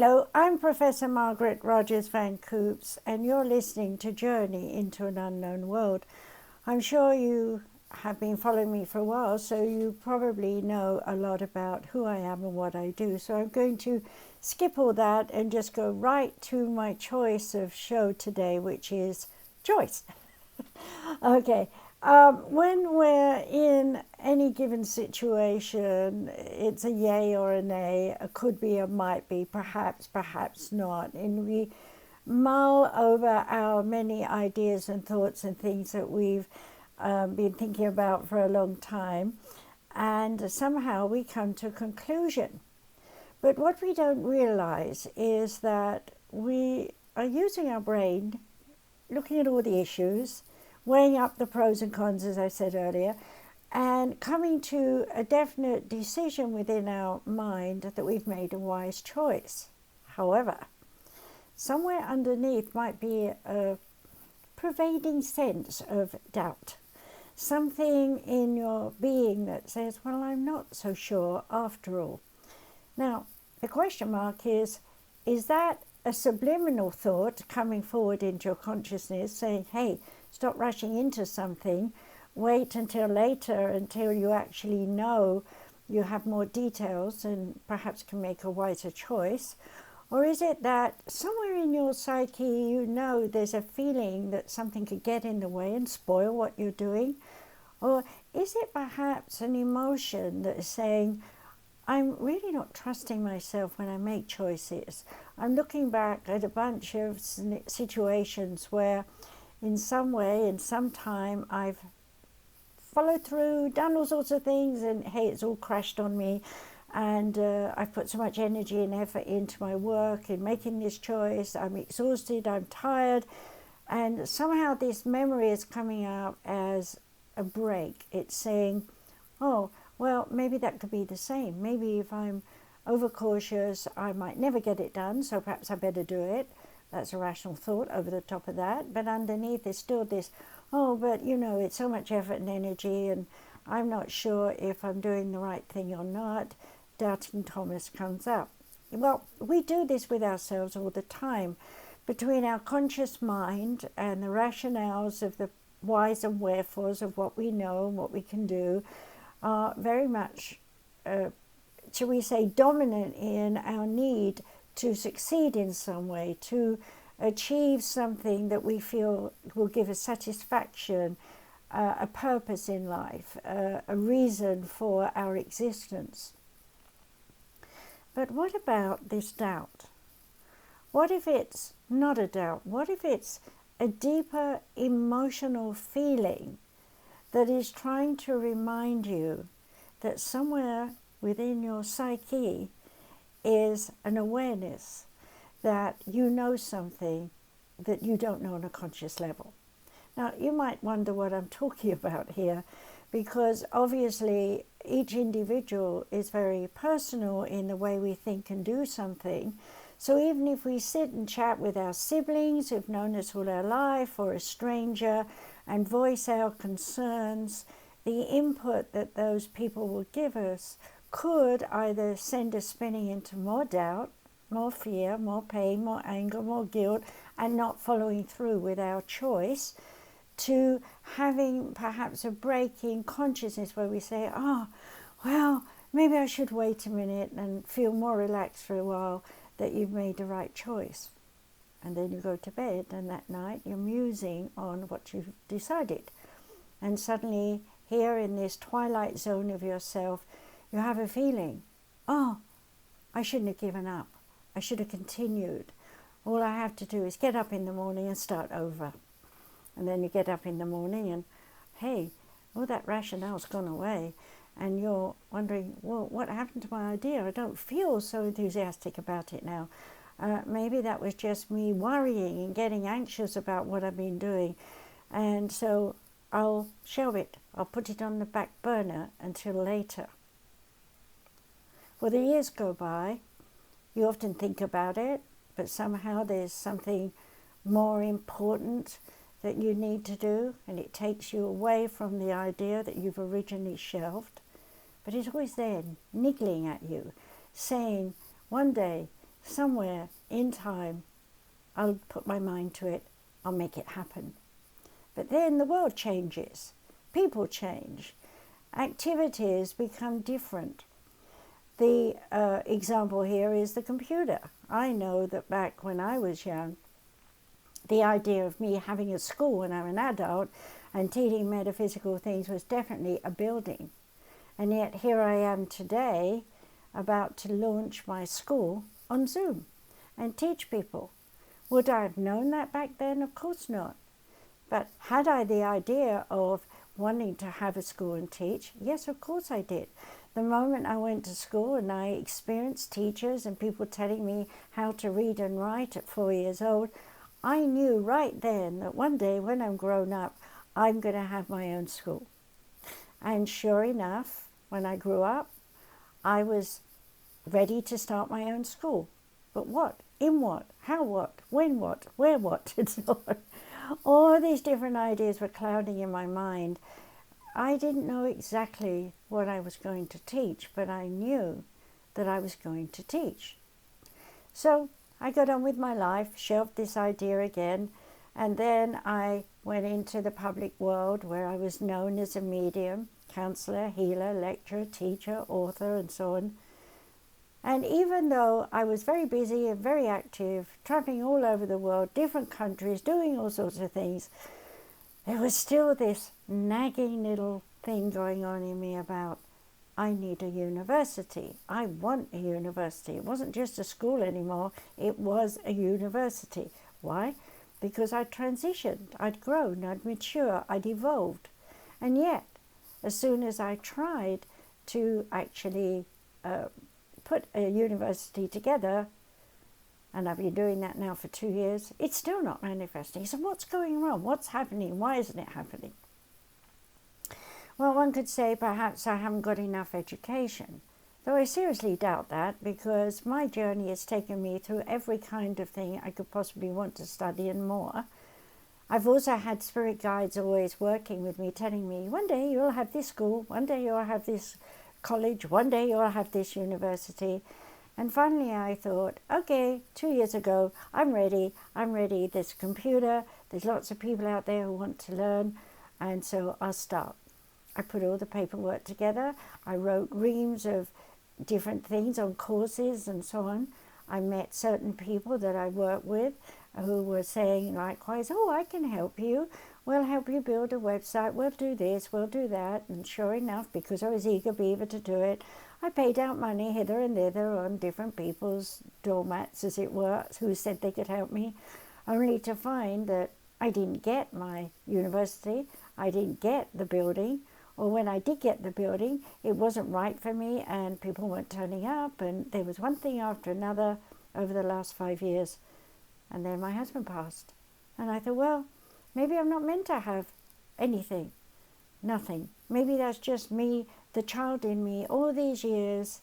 Hello, I'm Professor Margaret Rogers Van Coops, and you're listening to Journey into an Unknown World. I'm sure you have been following me for a while, so you probably know a lot about who I am and what I do. So I'm going to skip all that and just go right to my choice of show today, which is choice. Okay. When we're in any given situation, it's a yay or a nay, a could be, a might be, perhaps, perhaps not. And we mull over our many ideas and thoughts and things that we've been thinking about for a long time. And somehow we come to a conclusion. But what we don't realize is that we are using our brain, looking at all the issues, weighing up the pros and cons, as I said earlier, and coming to a definite decision within our mind that we've made a wise choice. However, somewhere underneath might be a pervading sense of doubt. Something in your being that says, well, I'm not so sure after all. Now, the question mark is that a subliminal thought coming forward into your consciousness saying, hey, stop rushing into something, wait until later, until you actually know, you have more details and perhaps can make a wiser choice? Or is it that somewhere in your psyche you know there's a feeling that something could get in the way and spoil what you're doing? Or is it perhaps an emotion that is saying, I'm really not trusting myself when I make choices. I'm looking back at a bunch of situations where in some way, in some time, I've followed through, done all sorts of things, and hey, it's all crashed on me. And I've put so much energy and effort into my work in making this choice. I'm exhausted, I'm tired. And somehow this memory is coming out as a break. It's saying, oh, well, maybe that could be the same. Maybe if I'm overcautious, I might never get it done, so perhaps I better do it. That's a rational thought over the top of that. But underneath is still this, oh, but you know, it's so much effort and energy, and I'm not sure if I'm doing the right thing or not. Doubting Thomas comes up. Well, we do this with ourselves all the time. Between our conscious mind and the rationales of the whys and wherefores of what we know and what we can do, are very much, shall we say, dominant in our need to succeed in some way, to achieve something that we feel will give us satisfaction, a purpose in life, a reason for our existence. But what about this doubt? What if it's not a doubt? What if it's a deeper emotional feeling that is trying to remind you that somewhere within your psyche is an awareness that you know something that you don't know on a conscious level? Now, you might wonder what I'm talking about here, because obviously each individual is very personal in the way we think and do something. So even if we sit and chat with our siblings who've known us all our life, or a stranger, and voice our concerns, the input that those people will give us could either send us spinning into more doubt, more fear, more pain, more anger, more guilt, and not following through with our choice, to having perhaps a break in consciousness where we say, oh, well, maybe I should wait a minute and feel more relaxed for a while that you've made the right choice. And then you go to bed, and that night you're musing on what you've decided. And suddenly, here in this twilight zone of yourself, you have a feeling, oh, I shouldn't have given up. I should have continued. All I have to do is get up in the morning and start over. And then you get up in the morning and, hey, all that rationale's gone away. And you're wondering, well, what happened to my idea? I don't feel so enthusiastic about it now. Maybe that was just me worrying and getting anxious about what I've been doing. And so I'll shelve it. I'll put it on the back burner until later. Well, the years go by. You often think about it, but somehow there's something more important that you need to do, and it takes you away from the idea that you've originally shelved. But it's always there, niggling at you, saying, one day, somewhere in time, I'll put my mind to it, I'll make it happen. But then the world changes, people change, activities become different. The example here is the computer. I know that back when I was young, the idea of me having a school when I'm an adult and teaching metaphysical things was definitely a building. And yet here I am today, about to launch my school on Zoom and teach people. Would I have known that back then? Of course not. But had I the idea of wanting to have a school and teach? Yes, of course I did. The moment I went to school and I experienced teachers and people telling me how to read and write at 4 years old, I knew right then that one day when I'm grown up, I'm going to have my own school. And sure enough, when I grew up, I was ready to start my own school. But what? In what? How what? When what? Where what? And so on. All these different ideas were clouding in my mind. I didn't know exactly what I was going to teach, but I knew that I was going to teach. So I got on with my life, shelved this idea again, and then I went into the public world where I was known as a medium, counselor, healer, lecturer, teacher, author, and so on. And even though I was very busy and very active, traveling all over the world, different countries, doing all sorts of things, there was still this nagging little thing going on in me about, I need a university. I want a university. It wasn't just a school anymore. It was a university. Why? Because I'd transitioned. I'd grown. I'd matured. I'd evolved. And yet, as soon as I tried to actually put a university together, and I've been doing that now for 2 years, it's still not manifesting. So what's going wrong? What's happening? Why isn't it happening? Well, one could say perhaps I haven't got enough education, though I seriously doubt that, because my journey has taken me through every kind of thing I could possibly want to study and more. I've also had spirit guides always working with me, telling me, one day you'll have this school, one day you'll have this college, one day you'll have this university. And finally I thought, okay, 2 years ago, I'm ready, there's a computer, there's lots of people out there who want to learn, and so I'll start. I put all the paperwork together, I wrote reams of different things on courses and so on. I met certain people that I work with who were saying likewise, oh, I can help you. We'll help you build a website. We'll do this, we'll do that. And sure enough, because I was eager beaver to do it, I paid out money hither and thither on different people's doormats, as it were, who said they could help me, only to find that I didn't get my university, I didn't get the building, or when I did get the building, it wasn't right for me and people weren't turning up, and there was one thing after another over the last 5 years. And then my husband passed. And I thought, well, maybe I'm not meant to have anything, nothing. Maybe that's just me, the child in me, all these years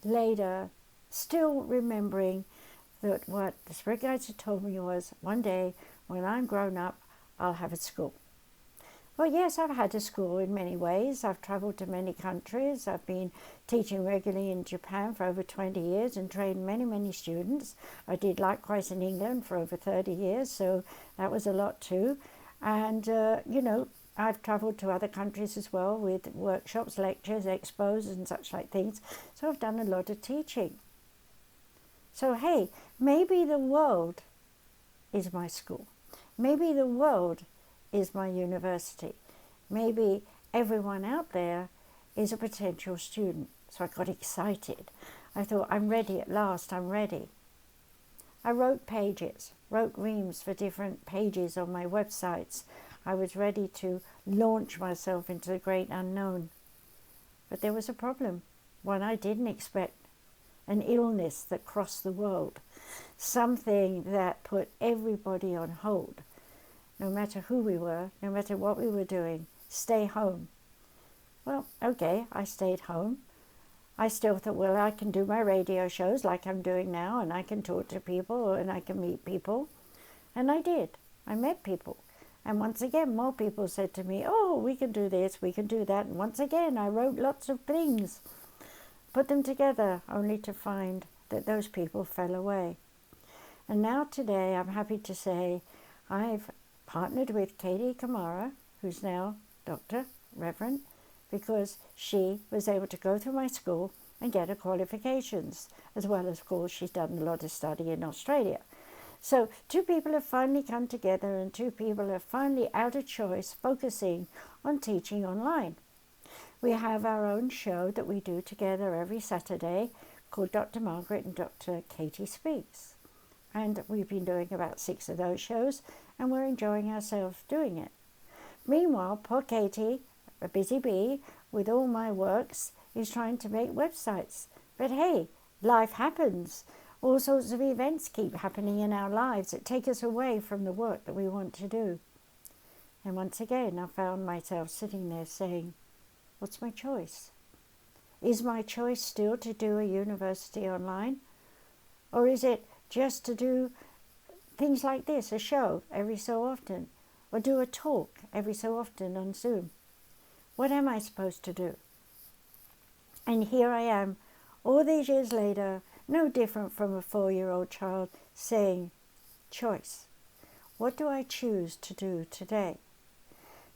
later, still remembering that what the spirit guides had told me was, one day when I'm grown up, I'll have a school. Well, yes, I've had a school in many ways. I've traveled to many countries. I've been teaching regularly in Japan for over 20 years and trained many, many students. I did likewise in England for over 30 years, so that was a lot too. And, I've traveled to other countries as well with workshops, lectures, expos and such like things. So I've done a lot of teaching. So, hey, maybe the world is my school. Maybe the world is my university. Maybe everyone out there is a potential student. So I got excited. I thought, I'm ready at last, I'm ready. I wrote pages, wrote reams for different pages on my websites. I was ready to launch myself into the great unknown. But there was a problem, one I didn't expect, an illness that crossed the world, something that put everybody on hold. No matter who we were, no matter what we were doing, stay home. Well, okay, I stayed home. I still thought, well, I can do my radio shows like I'm doing now, and I can talk to people, and I can meet people. And I did. I met people. And once again, more people said to me, oh, we can do this, we can do that. And once again, I wrote lots of things, put them together, only to find that those people fell away. And now today I'm happy to say I've partnered with Katie Kamara, who's now Dr. Reverend, because she was able to go through my school and get her qualifications, as well as, of course, she's done a lot of study in Australia. So two people have finally come together, and two people are finally out of choice focusing on teaching online. We have our own show that we do together every Saturday called Dr. Margaret and Dr. Katie Speaks. And we've been doing about 6 of those shows, and we're enjoying ourselves doing it. Meanwhile, poor Katie, a busy bee with all my works, is trying to make websites. But hey, life happens. All sorts of events keep happening in our lives that take us away from the work that we want to do. And once again, I found myself sitting there saying, what's my choice? Is my choice still to do a university online? Or is it just to do things like this, a show every so often? Or do a talk every so often on Zoom? What am I supposed to do? And here I am, all these years later, no different from a 4-year-old child, saying, choice. What do I choose to do today?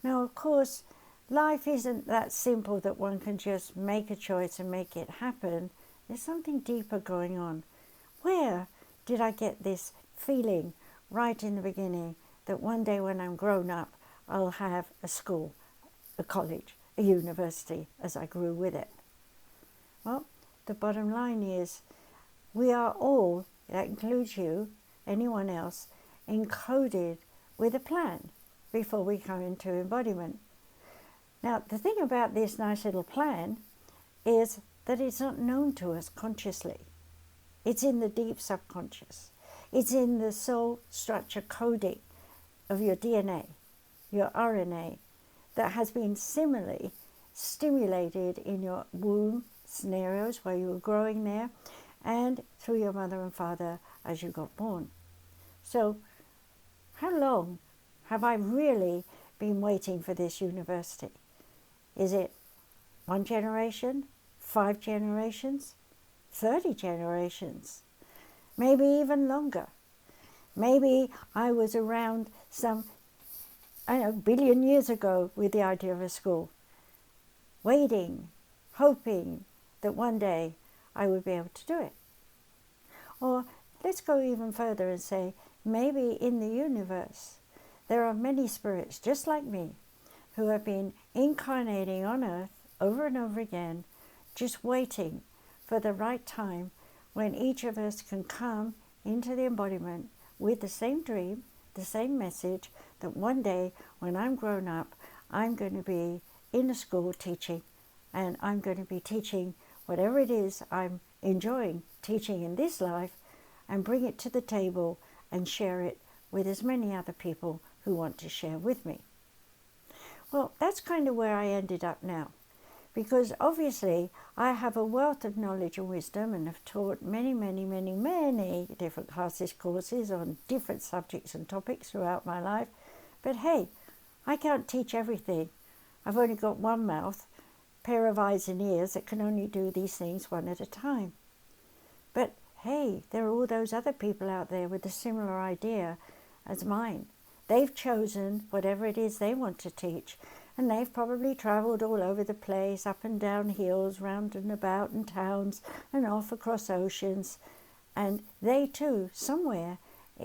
Now, of course, life isn't that simple that one can just make a choice and make it happen. There's something deeper going on. Where did I get this feeling right in the beginning that one day when I'm grown up, I'll have a school, a college, a university, as I grew with it? Well, the bottom line is we are all, that includes you, anyone else, encoded with a plan before we come into embodiment. Now, the thing about this nice little plan is that it's not known to us consciously. It's in the deep subconscious. It's in the soul structure coding of your DNA, your RNA, that has been similarly stimulated in your womb scenarios where you were growing there, and through your mother and father as you got born. So, how long have I really been waiting for this university? Is it 1 generation, 5 generations, 30 generations, maybe even longer? Maybe I was around some, billion years ago with the idea of a school, waiting, hoping that one day I would be able to do it. Or let's go even further and say, maybe in the universe there are many spirits just like me who have been incarnating on earth over and over again, just waiting for the right time when each of us can come into the embodiment with the same dream, the same message, that one day when I'm grown up, I'm going to be in a school teaching, and I'm going to be teaching whatever it is I'm enjoying teaching in this life, and bring it to the table and share it with as many other people who want to share with me. Well, that's kind of where I ended up now, because obviously I have a wealth of knowledge and wisdom and have taught many different classes, courses on different subjects and topics throughout my life. But hey, I can't teach everything. I've only got one mouth, pair of eyes and ears that can only do these things one at a time. But hey, there are all those other people out there with a similar idea as mine. They've chosen whatever it is they want to teach, and they've probably travelled all over the place, up and down hills, round and about in towns, and off across oceans. And they too, somewhere,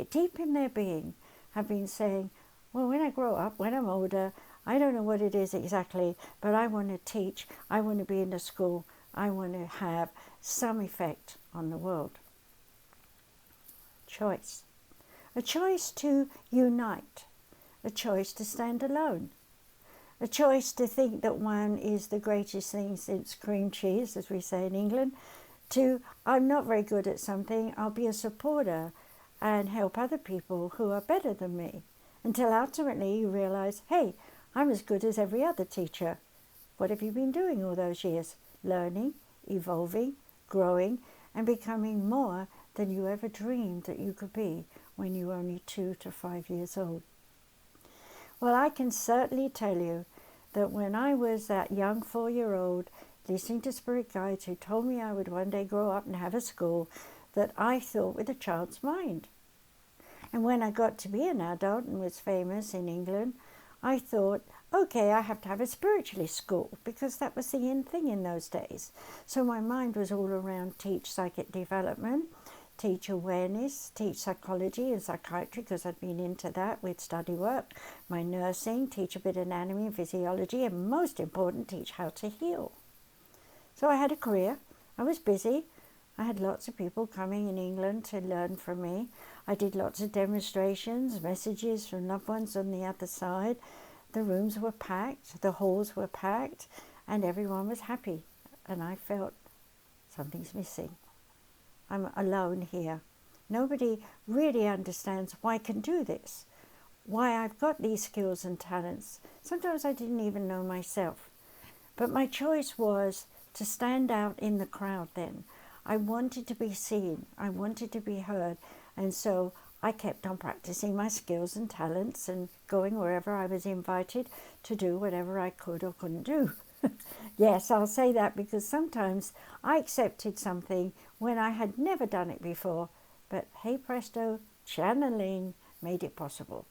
deep in their being, have been saying, well, when I grow up, when I'm older, I don't know what it is exactly, but I want to teach, I want to be in a school, I want to have some effect on the world. Choice. A choice to unite, a choice to stand alone, a choice to think that one is the greatest thing since cream cheese, as we say in England, to I'm not very good at something, I'll be a supporter and help other people who are better than me, until ultimately you realize, hey, I'm as good as every other teacher. What have you been doing all those years? Learning, evolving, growing, and becoming more than you ever dreamed that you could be when you were only 2 to 5 years old. Well, I can certainly tell you that when I was that young 4-year-old listening to spirit guides who told me I would one day grow up and have a school, that I thought with a child's mind. And when I got to be an adult and was famous in England, I thought, okay, I have to have a spiritualist school, because that was the in thing in those days. So my mind was all around teach psychic development, teach awareness, teach psychology and psychiatry, because I'd been into that with study work, my nursing, teach a bit of anatomy and physiology, and most important, teach how to heal. So I had a career. I was busy. I had lots of people coming in England to learn from me. I did lots of demonstrations, messages from loved ones on the other side. The rooms were packed, the halls were packed, and everyone was happy. And I felt something's missing. I'm alone here. Nobody really understands why I can do this, why I've got these skills and talents. Sometimes I didn't even know myself. But my choice was to stand out in the crowd then. I wanted to be seen. I wanted to be heard. And so I kept on practicing my skills and talents and going wherever I was invited to do whatever I could or couldn't do. Yes, I'll say that, because sometimes I accepted something when I had never done it before. But hey presto, channeling made it possible.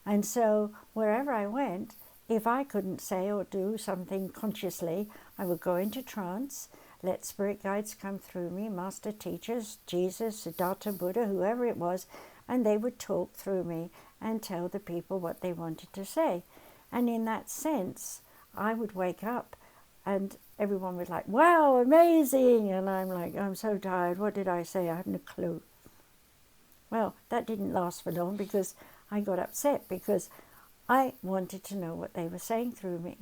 And so wherever I went, if I couldn't say or do something consciously, I would go into trance, let spirit guides come through me, master teachers, Jesus, Siddhartha, Buddha, whoever it was, and they would talk through me and tell the people what they wanted to say. And in that sense, I would wake up and everyone was like, wow, amazing. And I'm like, I'm so tired. What did I say? I haven't a clue. Well, that didn't last for long, because I got upset, because I wanted to know what they were saying through me.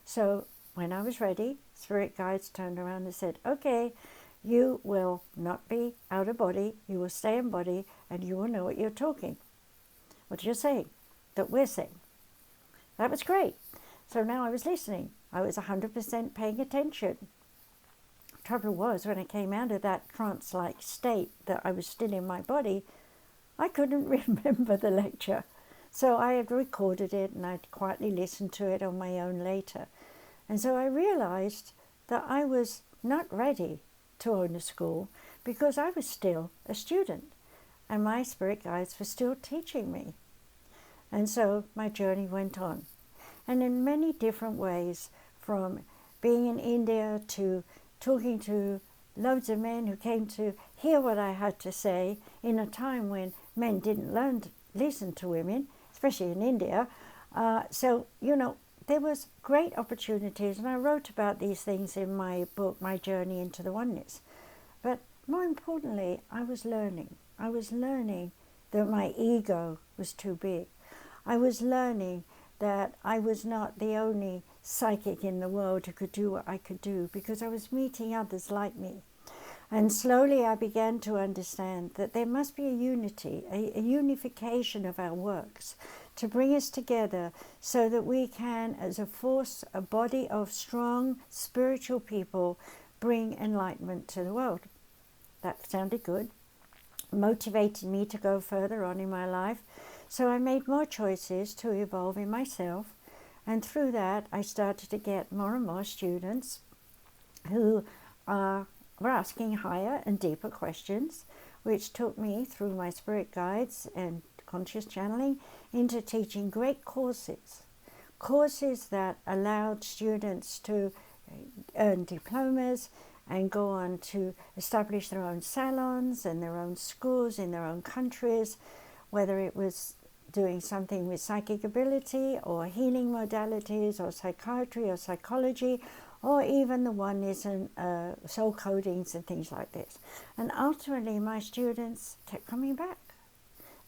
So when I was ready, spirit guides turned around and said, okay, you will not be out of body, you will stay in body, and you will know what you're talking, what you're saying, that we're saying. That was great. So now I was listening. I was 100% paying attention. The trouble was, when I came out of that trance-like state that I was still in my body, I couldn't remember the lecture. So I had recorded it and I'd quietly listened to it on my own later. And so I realized that I was not ready to own a school, because I was still a student and my spirit guides were still teaching me. And so my journey went on. And in many different ways, from being in India to talking to loads of men who came to hear what I had to say in a time when men didn't listen to women, especially in India. So, there was great opportunities, and I wrote about these things in my book, My Journey into the Oneness. But more importantly, I was learning. I was learning that my ego was too big. I was learning that I was not the only psychic in the world who could do what I could do, because I was meeting others like me. And slowly I began to understand that there must be a unity, a unification of our works to bring us together, so that we can, as a force, a body of strong spiritual people, bring enlightenment to the world. That sounded good, motivated me to go further on in my life. So I made more choices to evolve in myself, and through that I started to get more and more students who were asking higher and deeper questions, which took me through my spirit guides and conscious channeling into teaching great courses that allowed students to earn diplomas and go on to establish their own salons and their own schools in their own countries, whether it was doing something with psychic ability or healing modalities or psychiatry or psychology, or even the oneness and soul codings and things like this. And ultimately my students kept coming back.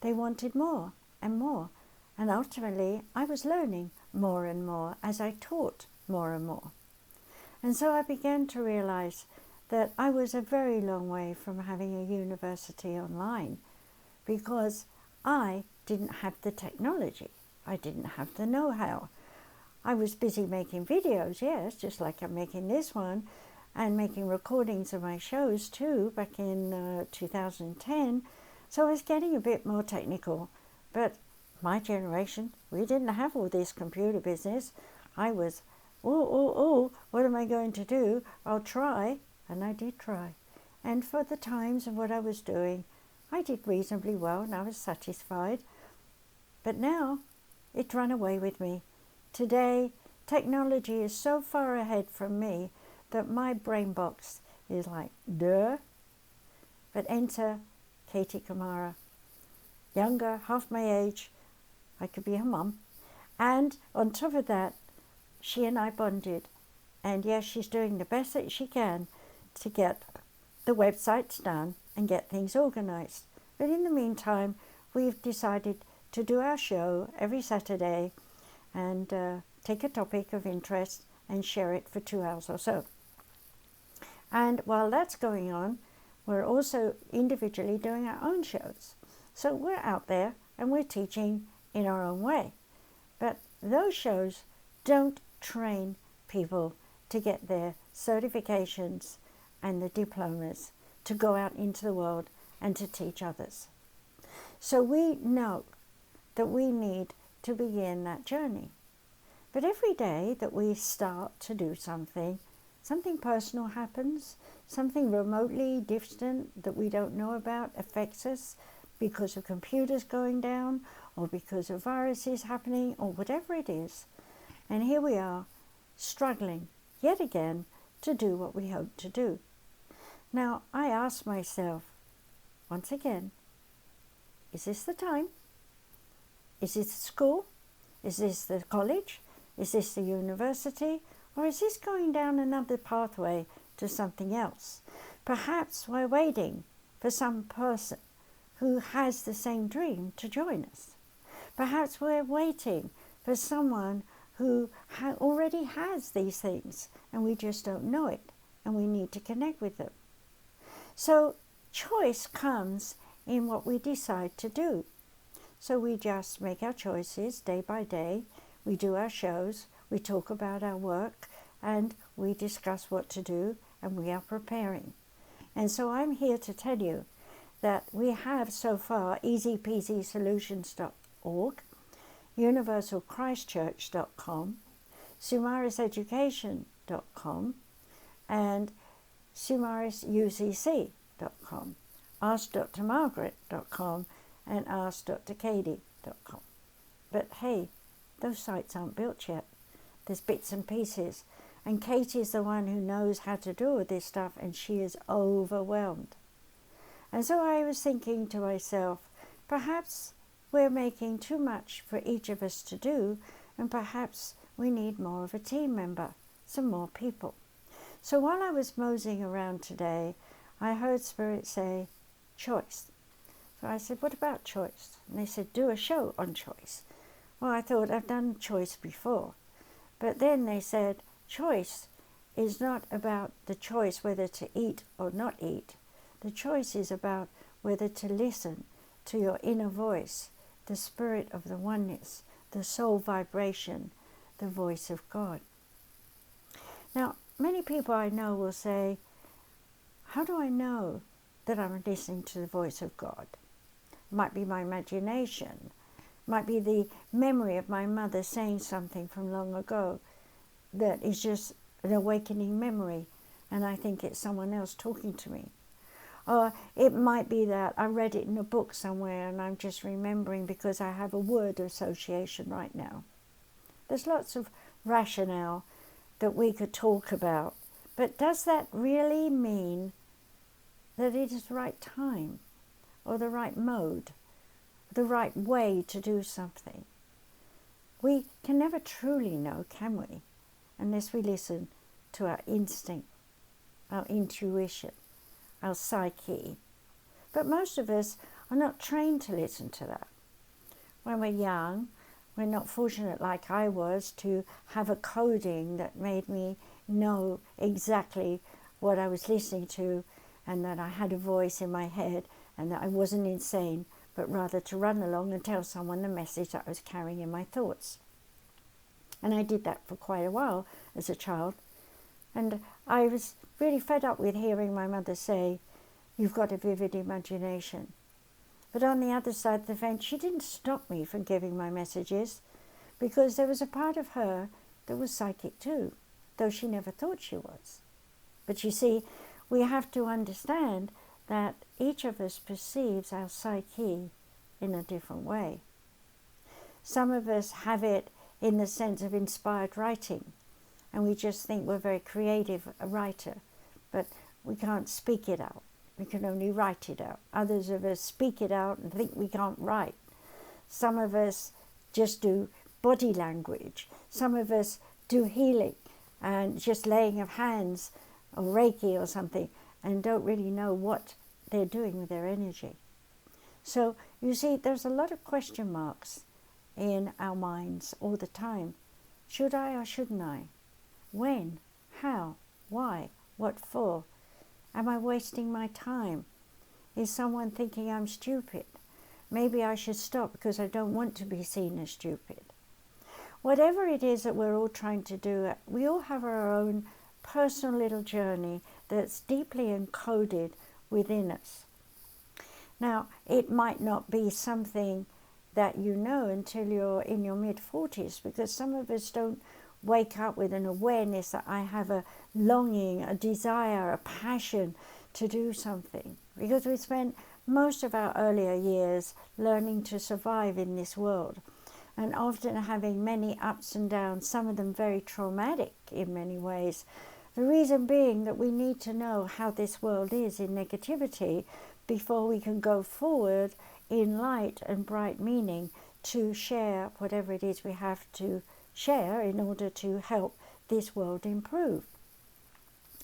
They wanted more and more. And ultimately I was learning more and more as I taught more and more. And so I began to realize that I was a very long way from having a university online, because I didn't have the technology. I didn't have the know-how. I was busy making videos, yes, just like I'm making this one, and making recordings of my shows too, back in 2010. So I was getting a bit more technical. But my generation, we didn't have all this computer business. I was, what am I going to do? I'll try. And I did try. And for the times of what I was doing, I did reasonably well and I was satisfied. But now it ran away with me. Today, technology is so far ahead from me that my brain box is like, duh. But enter Katie Kamara, younger, half my age. I could be her mum. And on top of that, she and I bonded. And yes, she's doing the best that she can to get the websites done and get things organized. But in the meantime, we've decided to do our show every Saturday and take a topic of interest and share it for 2 hours or so. And while that's going on, we're also individually doing our own shows. So we're out there and we're teaching in our own way. But those shows don't train people to get their certifications and the diplomas to go out into the world and to teach others. So we know that we need to begin that journey. But every day that we start to do something, something personal happens, something remotely distant that we don't know about affects us because of computers going down or because of viruses happening or whatever it is. And here we are, struggling yet again to do what we hope to do. Now, I ask myself, once again, is this the time? Is this the school? Is this the college? Is this the university? Or is this going down another pathway to something else? Perhaps we're waiting for some person who has the same dream to join us. Perhaps we're waiting for someone who already has these things and we just don't know it and we need to connect with them. So choice comes in what we decide to do. So we just make our choices day by day. We do our shows, we talk about our work, and we discuss what to do, and we are preparing. And so I'm here to tell you that we have so far easypeasysolutions.org, universalchristchurch.com, sumariseducation.com, and sumarisucc.com, askdrmargaret.com, and askdrkatie.com. But hey, those sites aren't built yet. There's bits and pieces. And Katie is the one who knows how to do all this stuff, and she is overwhelmed. And so I was thinking to myself, perhaps we're making too much for each of us to do, and perhaps we need more of a team member, some more people. So while I was moseying around today, I heard Spirit say, choice. So I said, what about choice? And they said, do a show on choice. Well, I thought I've done choice before. But then they said, choice is not about the choice whether to eat or not eat. The choice is about whether to listen to your inner voice, the spirit of the oneness, the soul vibration, the voice of God. Now, many people I know will say, how do I know that I'm listening to the voice of God? It might be my imagination. It might be the memory of my mother saying something from long ago that is just an awakening memory, and I think it's someone else talking to me. Or it might be that I read it in a book somewhere and I'm just remembering because I have a word association right now. There's lots of rationale that we could talk about, but does that really mean that it is the right time or the right mode, the right way to do something? We can never truly know, can we, unless we listen to our instinct, our intuition, our psyche. But most of us are not trained to listen to that. When we're young, we're not fortunate like I was to have a coding that made me know exactly what I was listening to, and that I had a voice in my head, and that I wasn't insane, but rather to run along and tell someone the message that I was carrying in my thoughts. And I did that for quite a while as a child. And I was really fed up with hearing my mother say, you've got a vivid imagination. But on the other side of the fence, she didn't stop me from giving my messages, because there was a part of her that was psychic too, though she never thought she was. But you see, we have to understand that each of us perceives our psyche in a different way. Some of us have it in the sense of inspired writing, and we just think we're very creative, a writer, but we can't speak it out. We can only write it out. Others of us speak it out and think we can't write. Some of us just do body language. Some of us do healing and just laying of hands or Reiki or something, and don't really know what they're doing with their energy. So you see, there's a lot of question marks in our minds all the time. Should I or shouldn't I? When? How? Why? What for? Am I wasting my time? Is someone thinking I'm stupid? Maybe I should stop because I don't want to be seen as stupid. Whatever it is that we're all trying to do, we all have our own personal little journey that's deeply encoded within us. Now, it might not be something that you know until you're in your mid-40s, because some of us don't wake up with an awareness that I have a longing, a desire, a passion to do something, because we spent most of our earlier years learning to survive in this world, and often having many ups and downs, some of them very traumatic in many ways. The reason being that we need to know how this world is in negativity before we can go forward in light and bright meaning to share whatever it is we have to share in order to help this world improve.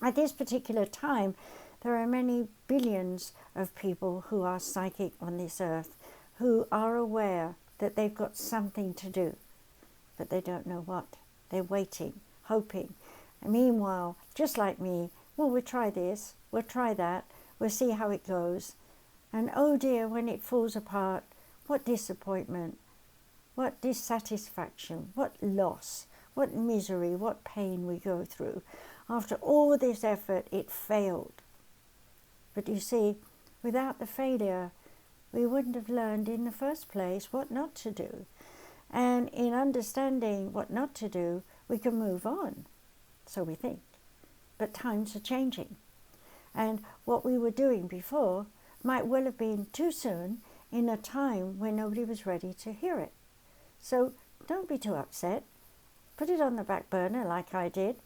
At this particular time, there are many billions of people who are psychic on this earth, who are aware that they've got something to do, but they don't know what. They're waiting, hoping. And meanwhile, just like me, well, we'll try this, we'll try that, we'll see how it goes. And oh dear, when it falls apart, what disappointment, what dissatisfaction, what loss, what misery, what pain we go through. After all this effort, it failed. But you see, without the failure, we wouldn't have learned in the first place what not to do. And in understanding what not to do, we can move on. So we think. But times are changing. And what we were doing before might well have been too soon in a time when nobody was ready to hear it. So don't be too upset. Put it on the back burner like I did,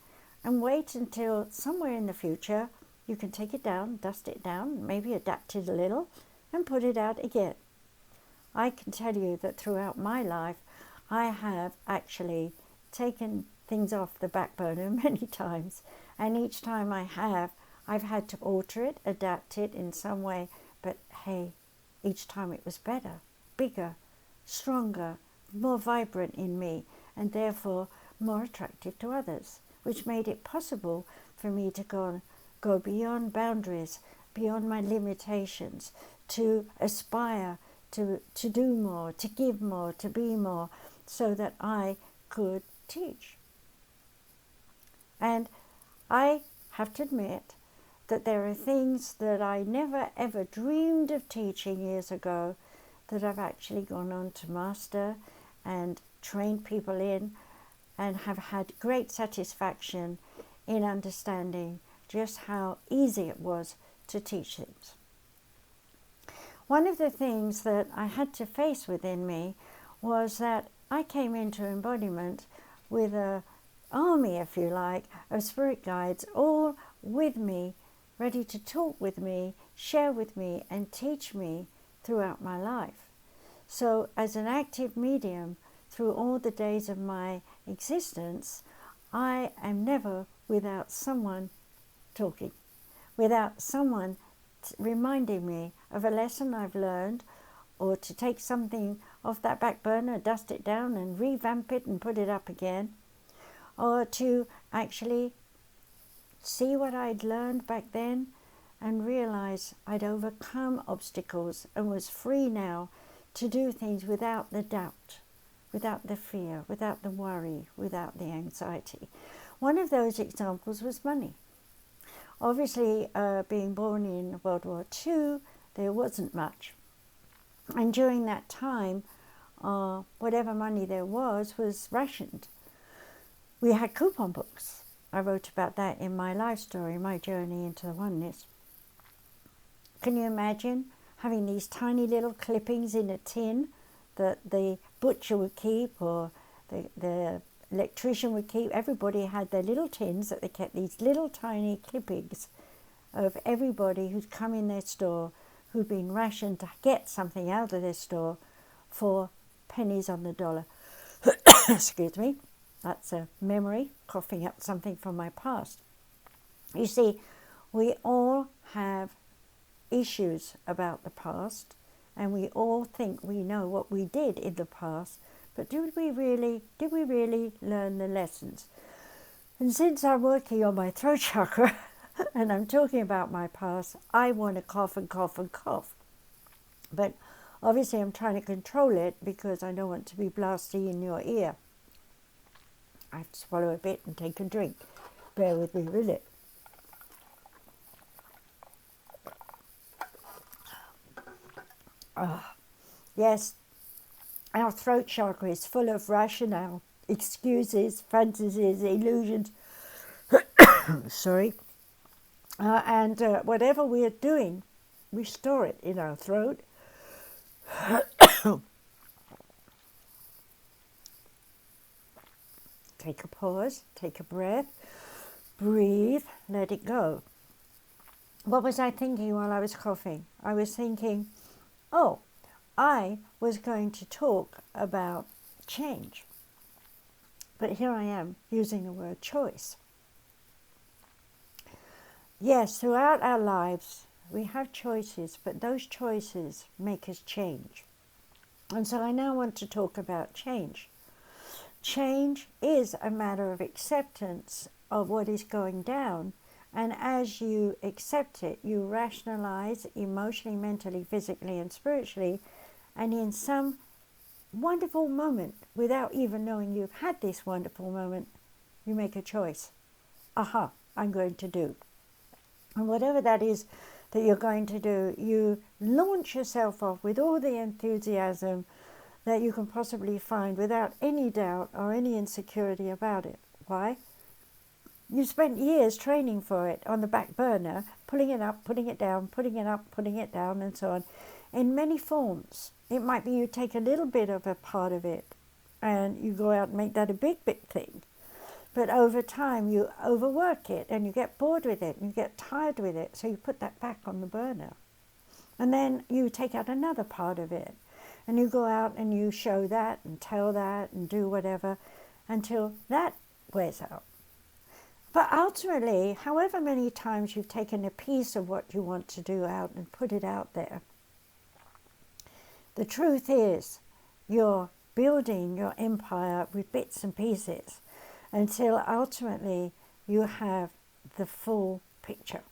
and wait until somewhere in the future you can take it down, dust it down, maybe adapt it a little, and put it out again. I can tell you that throughout my life, I have actually taken things off the back burner many times, and each time I've had to alter it, adapt it in some way, but hey, each time it was better, bigger, stronger, more vibrant in me, and therefore more attractive to others, which made it possible for me to go beyond boundaries, beyond my limitations, to aspire to do more, to give more, to be more, so that I could teach. And I have to admit that there are things that I never ever dreamed of teaching years ago that I've actually gone on to master and trained people in, and have had great satisfaction in understanding just how easy it was to teach things. One of the things that I had to face within me was that I came into embodiment with an army, if you like, of spirit guides, all with me, ready to talk with me, share with me, and teach me throughout my life. So as an active medium through all the days of my existence, I am never without someone talking, without someone reminding me of a lesson I've learned, or to take something off that back burner, dust it down and revamp it and put it up again, or to actually see what I'd learned back then and realize I'd overcome obstacles and was free now to do things without the doubt, without the fear, without the worry, without the anxiety. One of those examples was money. Obviously, being born in World War II, there wasn't much. And during that time, whatever money there was rationed. We had coupon books. I wrote about that in my life story, my journey into the oneness. Can you imagine having these tiny little clippings in a tin that the butcher would keep, or the electrician would keep? Everybody had their little tins that they kept, these little tiny clippings of everybody who'd come in their store, who'd been rationed to get something out of their store for pennies on the dollar. Excuse me, that's a memory, coughing up something from my past. You see, we all have issues about the past, and we all think we know what we did in the past, but did we really learn the lessons? And since I'm working on my throat chakra and I'm talking about my past, I want to cough and cough and cough. But obviously I'm trying to control it because I don't want to be blasty in your ear. I have to swallow a bit and take a drink. Bear with me a minute. Yes, our throat chakra is full of rationale, excuses, fantasies, illusions. Sorry. And whatever we are doing, we store it in our throat. Take a pause, take a breath, breathe, let it go. What was I thinking while I was coughing? I was thinking, oh, I was going to talk about change. But here I am using the word choice. Yes, throughout our lives, we have choices, but those choices make us change. And so I now want to talk about change. Change is a matter of acceptance of what is going down. And as you accept it, you rationalize emotionally, mentally, physically, and spiritually. And in some wonderful moment, without even knowing you've had this wonderful moment, you make a choice. Aha, I'm going to do. And whatever that is that you're going to do, you launch yourself off with all the enthusiasm that you can possibly find without any doubt or any insecurity about it. Why? You've spent years training for it on the back burner, pulling it up, putting it down, putting it up, putting it down, and so on, in many forms. It might be you take a little bit of a part of it and you go out and make that a big thing. But over time you overwork it and you get bored with it and you get tired with it, so you put that back on the burner. And then you take out another part of it and you go out and you show that and tell that and do whatever until that wears out. But ultimately, however many times you've taken a piece of what you want to do out and put it out there, the truth is you're building your empire with bits and pieces until ultimately you have the full picture.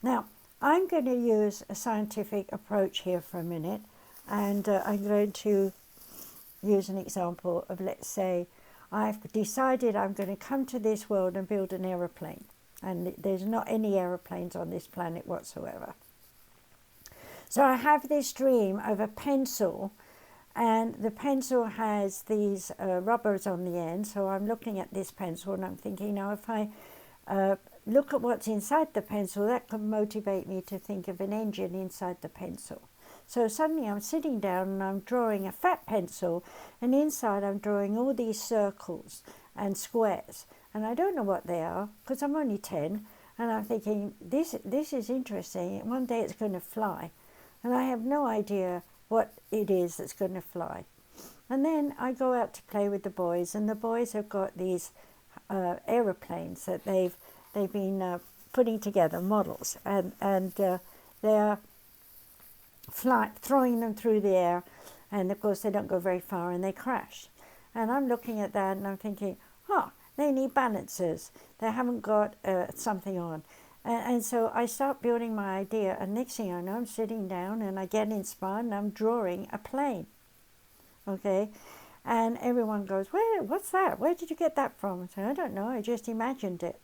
Now, I'm going to use a scientific approach here for a minute, and I'm going to use an example of, let's say, I've decided I'm going to come to this world and build an aeroplane, and there's not any aeroplanes on this planet whatsoever. So I have this dream of a pencil, and the pencil has these rubbers on the end. So I'm looking at this pencil and I'm thinking, now if I look at what's inside the pencil, that can motivate me to think of an engine inside the pencil. So suddenly I'm sitting down and I'm drawing a fat pencil, and inside I'm drawing all these circles and squares. And I don't know what they are because I'm only 10, and I'm thinking, this is interesting. One day it's going to fly. And I have no idea what it is that's going to fly. And then I go out to play with the boys, and the boys have got these aeroplanes that they've been putting together, models, and they're throwing them through the air, and of course they don't go very far and they crash. And I'm looking at that and I'm thinking, they need balancers. They haven't got something on. And so I start building my idea, and next thing I know, I'm sitting down and I get inspired and I'm drawing a plane. Okay? And everyone goes, what's that? Where did you get that from? I say, I don't know, I just imagined it.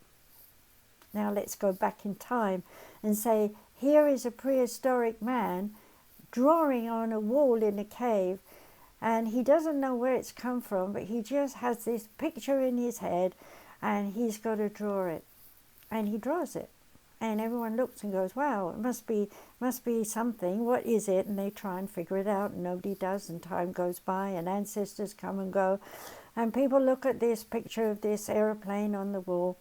Now let's go back in time and say, here is a prehistoric man drawing on a wall in a cave, and he doesn't know where it's come from, but he just has this picture in his head, and he's got to draw it, and he draws it, and everyone looks and goes, wow, it must be something, what is it? And they try and figure it out, and nobody does, and time goes by, and ancestors come and go, and people look at this picture of this aeroplane on the wall,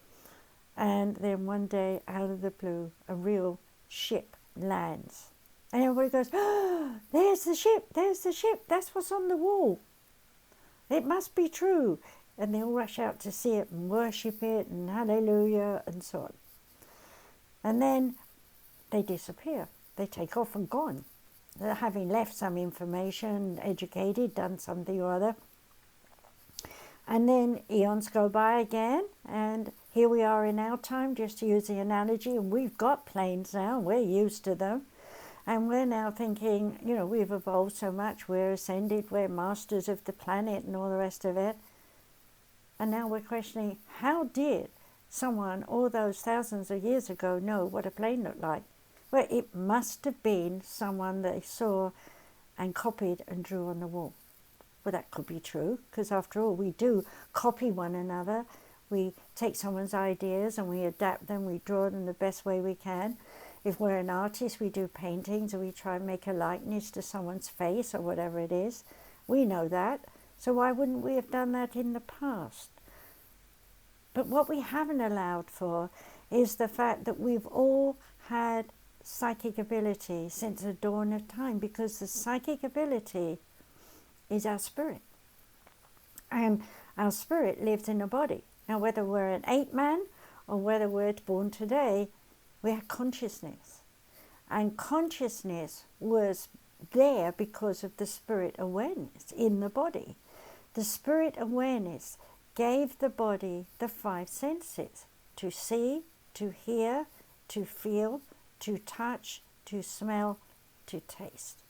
and then one day, out of the blue, a real ship lands, and everybody goes, oh, there's the ship, that's what's on the wall, it must be true. And they all rush out to see it and worship it and hallelujah and so on. And then they disappear. They take off and gone. They're having left some information, educated, done something or other. And then eons go by again, and here we are in our time, just to use the analogy, and we've got planes now, we're used to them. And we're now thinking, we've evolved so much, we're ascended, we're masters of the planet and all the rest of it. And now we're questioning, how did someone all those thousands of years ago know what a plane looked like? Well, it must have been someone they saw and copied and drew on the wall. Well, that could be true, because after all, we do copy one another. We take someone's ideas and we adapt them, we draw them the best way we can. If we're an artist, we do paintings, or we try and make a likeness to someone's face or whatever it is. We know that. So why wouldn't we have done that in the past? But what we haven't allowed for is the fact that we've all had psychic ability since the dawn of time, because the psychic ability is our spirit. And our spirit lives in a body. Now, whether we're an ape-man or whether we're born today, we have consciousness. And consciousness was there because of the spirit awareness in the body. The spirit awareness gave the body the 5 senses: to see, to hear, to feel, to touch, to smell, to taste.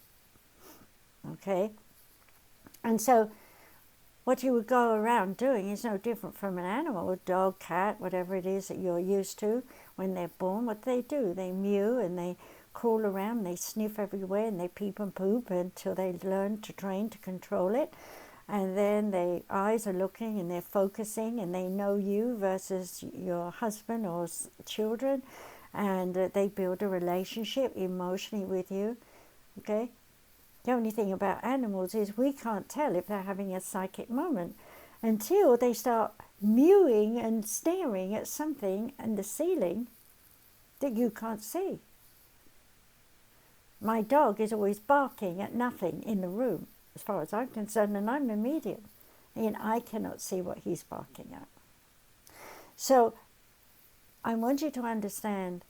Okay? And so what you would go around doing is no different from an animal, a dog, cat, whatever it is that you're used to. When they're born, what do? They mew and they crawl around, they sniff everywhere, and they peep and poop until they learn to train to control it. And then their eyes are looking and they're focusing, and they know you versus your husband or children, and they build a relationship emotionally with you. Okay? The only thing about animals is we can't tell if they're having a psychic moment until they start mewing and staring at something in the ceiling that you can't see. My dog is always barking at nothing in the room, as far as I'm concerned, and I'm a medium, and I cannot see what he's barking at. So I want you to understand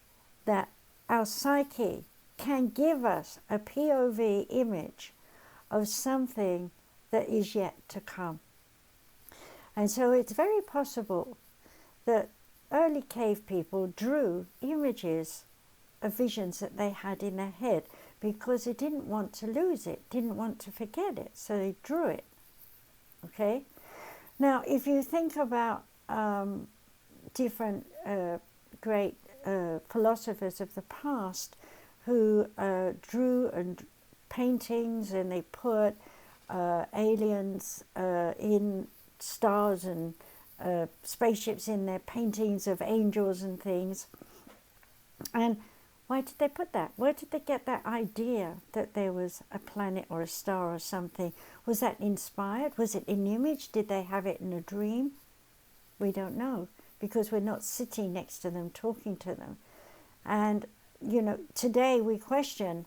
that our psyche can give us a POV image of something that is yet to come. And so it's very possible that early cave people drew images of visions that they had in their head because they didn't want to lose it, didn't want to forget it, so they drew it. Okay? Now, if you think about different great philosophers of the past who drew and paintings, and they put aliens in stars and spaceships in their paintings of angels and things. And why did they put that? Where did they get that idea that there was a planet or a star or something? Was that inspired? Was it an image? Did they have it in a dream? We don't know, because we're not sitting next to them, talking to them. And today we question,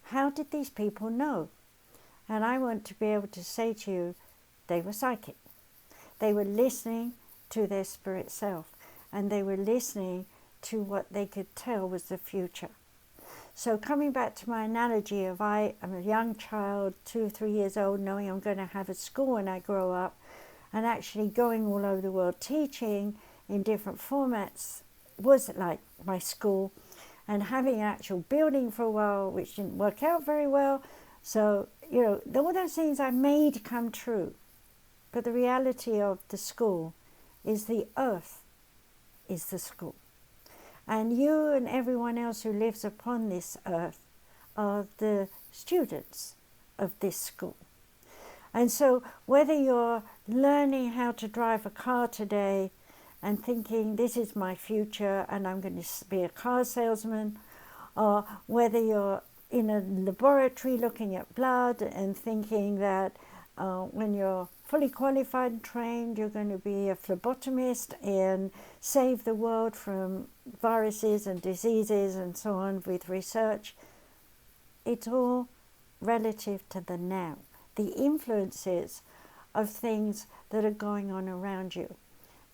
how did these people know? And I want to be able to say to you, they were psychic. They were listening to their spirit self, and they were listening to what they could tell was the future. So coming back to my analogy of I am a young child, 2 or 3 years old, knowing I'm going to have a school when I grow up, and actually going all over the world teaching in different formats was like my school. And having an actual building for a while, which didn't work out very well. So, all those things I made come true. But the reality of the school is the earth is the school. And you and everyone else who lives upon this earth are the students of this school. And so whether you're learning how to drive a car today and thinking this is my future and I'm going to be a car salesman, or whether you're in a laboratory looking at blood and thinking that when you're fully qualified and trained, you're going to be a phlebotomist and save the world from viruses and diseases and so on with research. It's all relative to the now, the influences of things that are going on around you.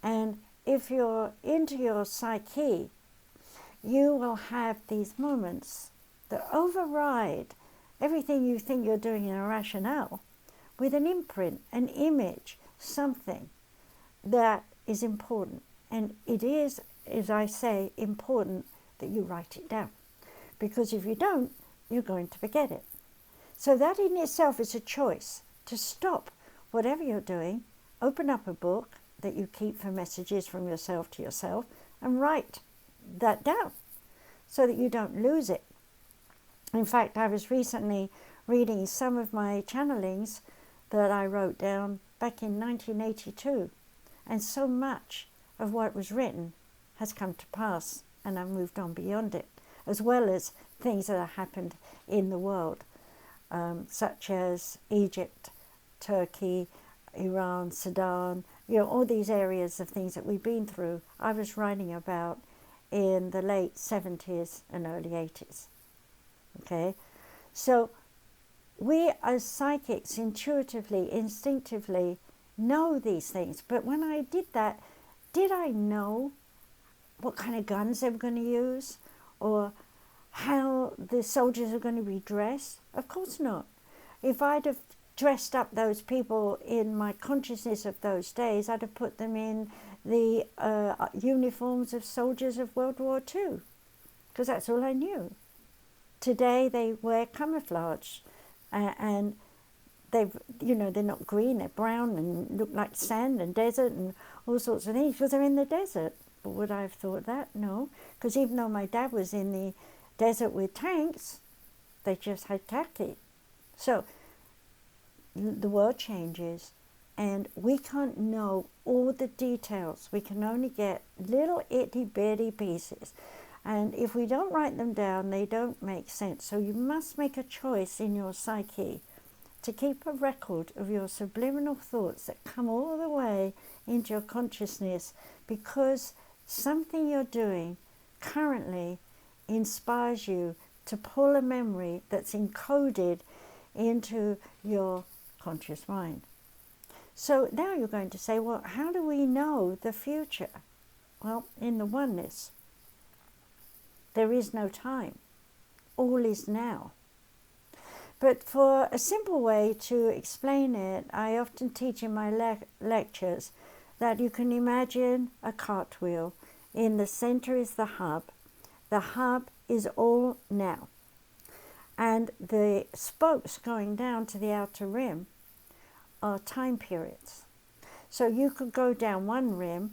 And if you're into your psyche, you will have these moments that override everything you think you're doing in a rationale with an imprint, an image, something that is important. And it is, as I say, important that you write it down. Because if you don't, you're going to forget it. So that in itself is a choice to stop whatever you're doing, open up a book that you keep for messages from yourself to yourself, and write that down so that you don't lose it. In fact, I was recently reading some of my channelings that I wrote down back in 1982, and so much of what was written has come to pass, and I've moved on beyond it, as well as things that have happened in the world, such as Egypt, Turkey, Iran, Sudan, all these areas of things that we've been through, I was writing about in the late 70s and early 80s. Okay, so we as psychics intuitively, instinctively know these things. But when I did that, did I know what kind of guns they were going to use or how the soldiers were going to be dressed? Of course not. If I'd have dressed up those people in my consciousness of those days, I'd have put them in the uniforms of soldiers of World War II, because that's all I knew. Today they wear camouflage, and they're not green, they're brown and look like sand and desert and all sorts of things because they're in the desert. But would I have thought that? No, because even though my dad was in the desert with tanks, they just had khaki. So the world changes, and we can't know all the details. We can only get little itty bitty pieces. And if we don't write them down, they don't make sense. So you must make a choice in your psyche to keep a record of your subliminal thoughts that come all the way into your consciousness, because something you're doing currently inspires you to pull a memory that's encoded into your conscious mind. So now you're going to say, well, how do we know the future? Well, in the oneness, there is no time. All is now. But for a simple way to explain it, I often teach in my lectures that you can imagine a cartwheel. In the center is the hub. The hub is all now. And the spokes going down to the outer rim are time periods. So you could go down one rim,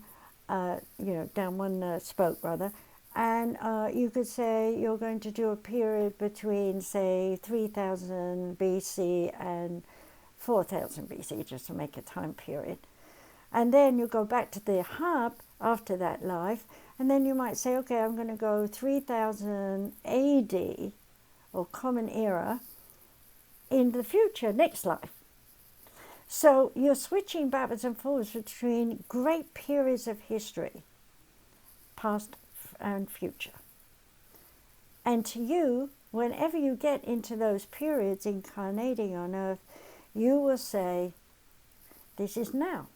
down one spoke rather, and you could say you're going to do a period between, say, 3000 BC and 4000 BC, just to make a time period. And then you go back to the hub after that life, and then you might say, okay, I'm going to go 3000 AD, or Common Era, in the future, next life. So you're switching backwards and forwards between great periods of history, past and future. And to you, whenever you get into those periods incarnating on earth, you will say, this is now.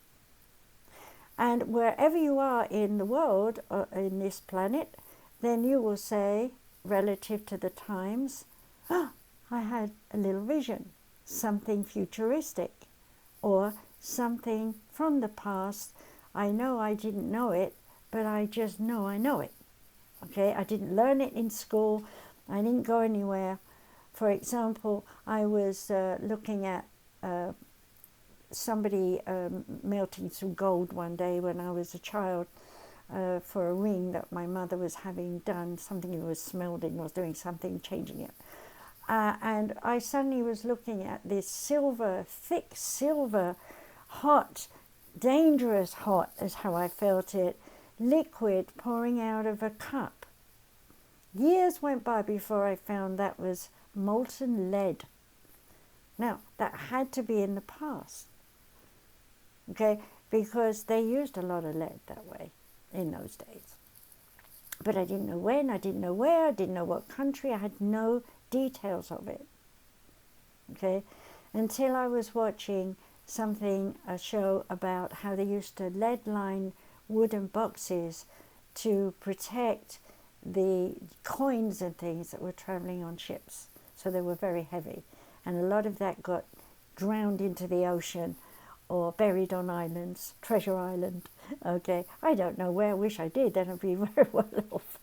And wherever you are in the world, or in this planet, then you will say, relative to the times, I had a little vision, something futuristic, or something from the past. I know I didn't know it, but I just know I know it. Okay, I didn't learn it in school. I didn't go anywhere. For example, I was looking at somebody melting some gold one day when I was a child for a ring that my mother was having done. Something was smelting, was doing something, changing it. And I suddenly was looking at this silver, thick silver, hot, dangerous hot is how I felt it, liquid pouring out of a cup. Years went by before I found that was molten lead. Now, that had to be in the past, okay, because they used a lot of lead that way in those days. But I didn't know when, I didn't know where, I didn't know what country, I had no details of it, okay, until I was watching a show about how they used to lead line wooden boxes to protect the coins and things that were traveling on ships. So they were very heavy. And a lot of that got drowned into the ocean or buried on islands, Treasure Island. Okay, I don't know where, I wish I did, then I'd be very well off.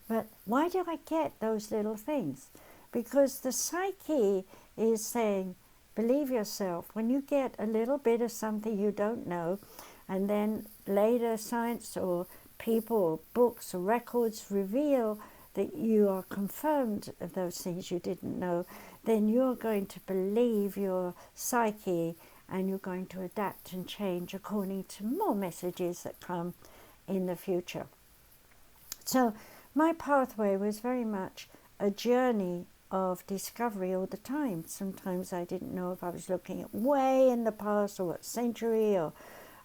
But why do I get those little things? Because the psyche is saying, believe yourself. When you get a little bit of something you don't know, and then later science or people or books or records reveal that you are confirmed of those things you didn't know, then you're going to believe your psyche and you're going to adapt and change according to more messages that come in the future. So my pathway was very much a journey of discovery all the time. Sometimes I didn't know if I was looking at way in the past or what century or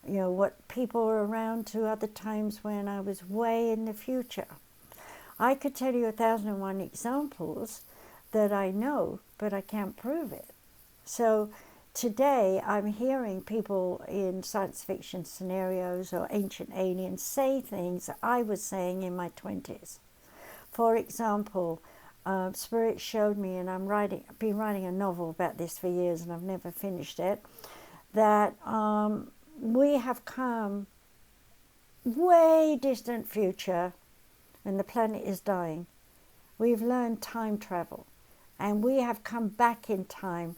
what people were around, to other times when I was way in the future. I could tell you 1,001 examples that I know, but I can't prove it. So today I'm hearing people in science fiction scenarios or ancient aliens say things that I was saying in my 20s. For example, Spirit showed me, and I've been writing a novel about this for years and I've never finished it, that we have come way distant future and the planet is dying. We've learned time travel and we have come back in time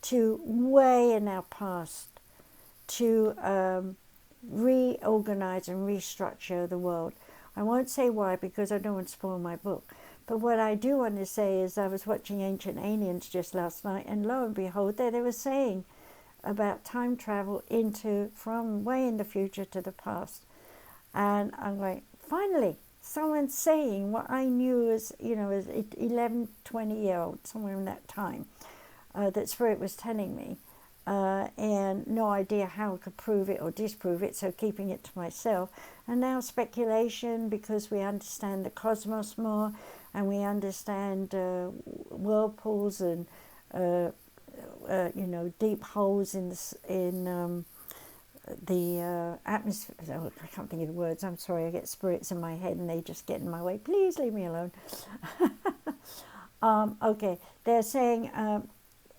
to way in our past to reorganize and restructure the world. I won't say why because I don't want to spoil my book. But what I do want to say is I was watching Ancient Aliens just last night, and lo and behold, there they were saying about time travel from way in the future to the past. And I'm like, finally, someone's saying what I knew as 11, 20-year-old, somewhere in that time, that Spirit was telling me, and no idea how I could prove it or disprove it, so keeping it to myself. And now speculation, because we understand the cosmos more, and we understand whirlpools and deep holes in the atmosphere. Oh, I can't think of the words. I'm sorry. I get spirits in my head and they just get in my way. Please leave me alone. Okay, they're saying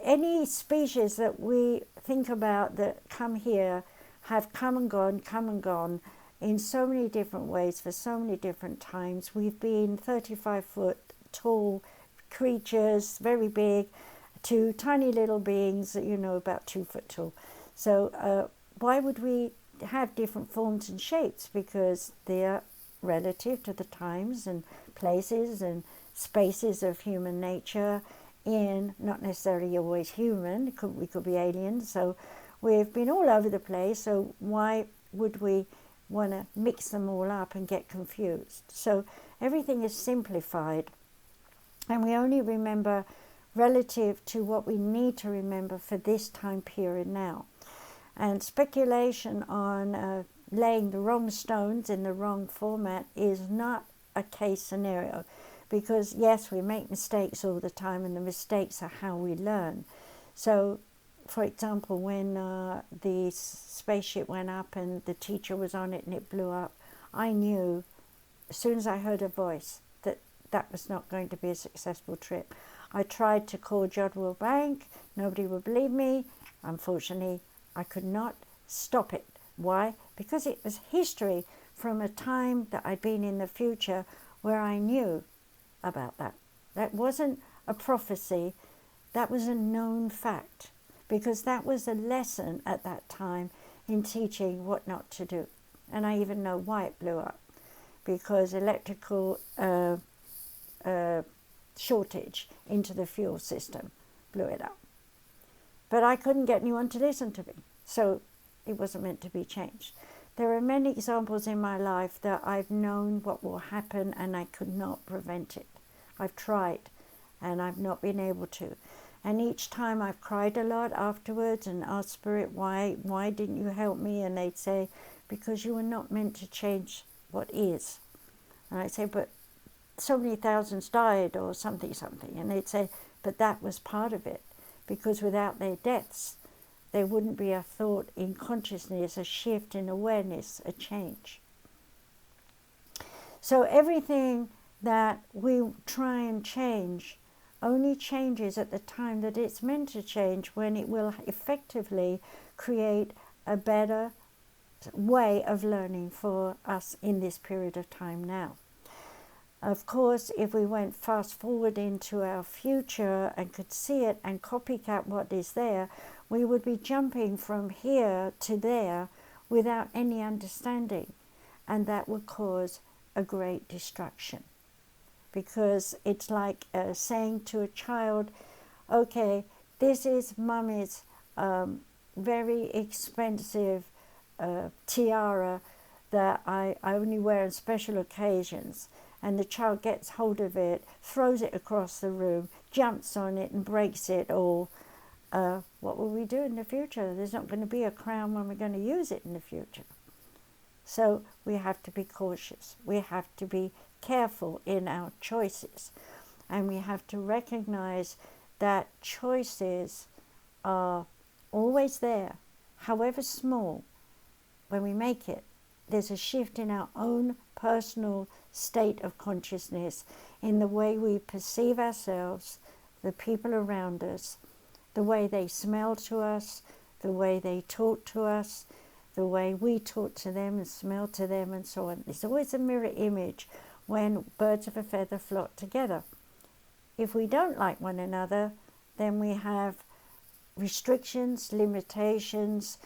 any species that we think about that come here have come and gone in so many different ways for so many different times. We've been 35-foot tall creatures, very big, to tiny little beings that about 2 foot tall. So why would we have different forms and shapes? Because they are relative to the times and places and spaces of human nature, in not necessarily always human. We could be aliens. So we've been all over the place. So why would we want to mix them all up and get confused? So everything is simplified, and we only remember relative to what we need to remember for this time period now. And speculation on laying the wrong stones in the wrong format is not a case scenario, because yes, we make mistakes all the time, and the mistakes are how we learn. So for example, when the spaceship went up and the teacher was on it and it blew up, I knew as soon as I heard a voice that that was not going to be a successful trip. I tried to call Jodwell Bank, nobody would believe me. Unfortunately, I could not stop it. Why? Because it was history from a time that I'd been in the future where I knew about that. That wasn't a prophecy, that was a known fact, because that was a lesson at that time in teaching what not to do. And I even know why it blew up, because electrical shortage into the fuel system blew it up. But I couldn't get anyone to listen to me, so it wasn't meant to be changed. There are many examples in my life that I've known what will happen and I could not prevent it. I've tried and I've not been able to. And each time I've cried a lot afterwards and asked Spirit, why didn't you help me? And they'd say, because you were not meant to change what is. And I'd say, but so many thousands died or something. And they'd say, but that was part of it. Because without their deaths, there wouldn't be a thought in consciousness, a shift in awareness, a change. So everything that we try and change only changes at the time that it's meant to change, when it will effectively create a better way of learning for us in this period of time now. Of course, if we went fast forward into our future and could see it and copycat what is there, we would be jumping from here to there without any understanding, and that would cause a great destruction. Because it's like saying to a child, okay, this is mummy's very expensive tiara that I only wear on special occasions. And the child gets hold of it, throws it across the room, jumps on it and breaks it all. What will we do in the future? There's not going to be a crown when we're going to use it in the future. So we have to be cautious. We have to be careful in our choices. And we have to recognize that choices are always there, however small. When we make it, there's a shift in our own personal state of consciousness, in the way we perceive ourselves, the people around us, the way they smell to us, the way they talk to us, the way we talk to them and smell to them, and so on. There's always a mirror image when birds of a feather flock together. If we don't like one another, then we have restrictions, limitations,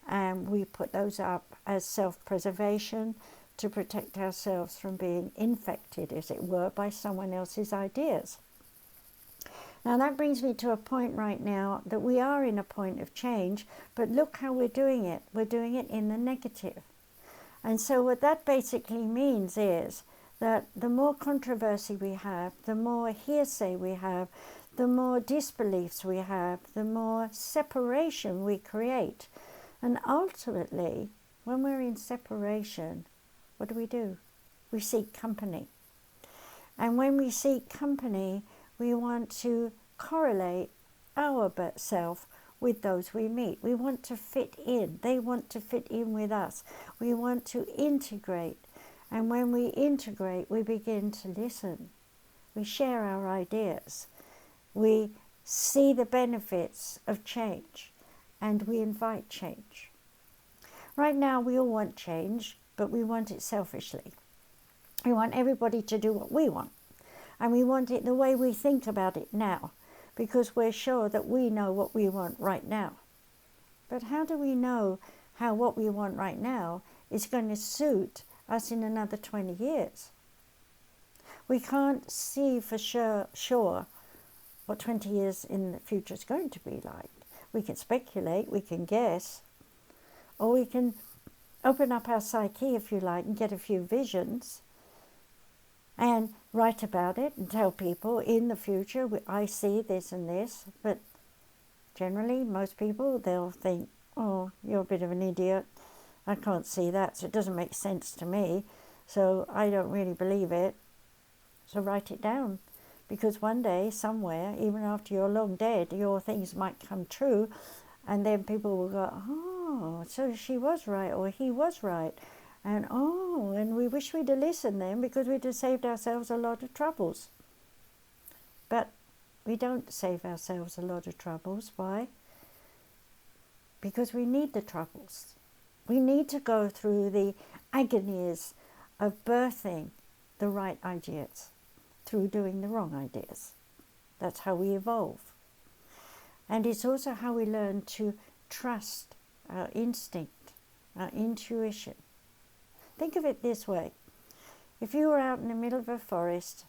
and we put those up as self-preservation to protect ourselves from being infected, as it were, by someone else's ideas. Now that brings me to a point right now that we are in a point of change, but look how we're doing it. We're doing it in the negative. And so what that basically means is that the more controversy we have, the more hearsay we have, the more disbeliefs we have, the more separation we create. And ultimately, when we're in separation, what do? We seek company. And when we seek company, we want to correlate our self with those we meet. We want to fit in. They want to fit in with us. We want to integrate. And when we integrate, we begin to listen. We share our ideas. We see the benefits of change, and we invite change. Right now, we all want change, but we want it selfishly. We want everybody to do what we want. And we want it the way we think about it now, because we're sure that we know what we want right now. But how do we know how what we want right now is going to suit us in another 20 years? We can't see for sure what 20 years in the future is going to be like. We can speculate, we can guess, or we can open up our psyche, if you like, and get a few visions and write about it and tell people in the future, I see this and this. But generally, most people, they'll think, oh, you're a bit of an idiot. I can't see that, so it doesn't make sense to me. So I don't really believe it. So write it down. Because one day, somewhere, even after you're long dead, your things might come true. And then people will go, oh, so she was right, or he was right. And we wish we'd have listened then, because we'd have saved ourselves a lot of troubles. But we don't save ourselves a lot of troubles. Why? Because we need the troubles. We need to go through the agonies of birthing the right ideas through doing the wrong ideas. That's how we evolve. And it's also how we learn to trust our instinct, our intuition. Think of it this way. If you were out in the middle of a forest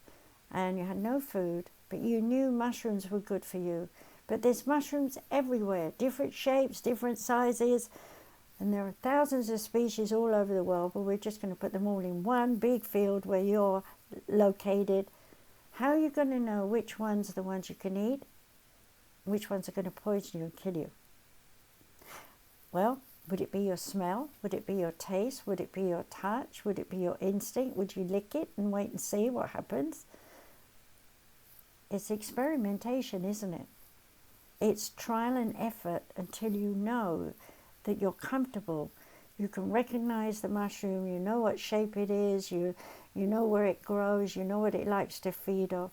and you had no food, but you knew mushrooms were good for you, but there's mushrooms everywhere, different shapes, different sizes, And there are thousands of species all over the world, but we're just going to put them all in one big field where you're located. How are you going to know which ones are the ones you can eat, which ones are going to poison you and kill you? Well, would it be your smell? Would it be your taste? Would it be your touch? Would it be your instinct? Would you lick it and wait and see what happens? It's experimentation, isn't it? It's trial and effort until you know that you're comfortable. You can recognize the mushroom, you know what shape it is, you know where it grows, you know what it likes to feed off.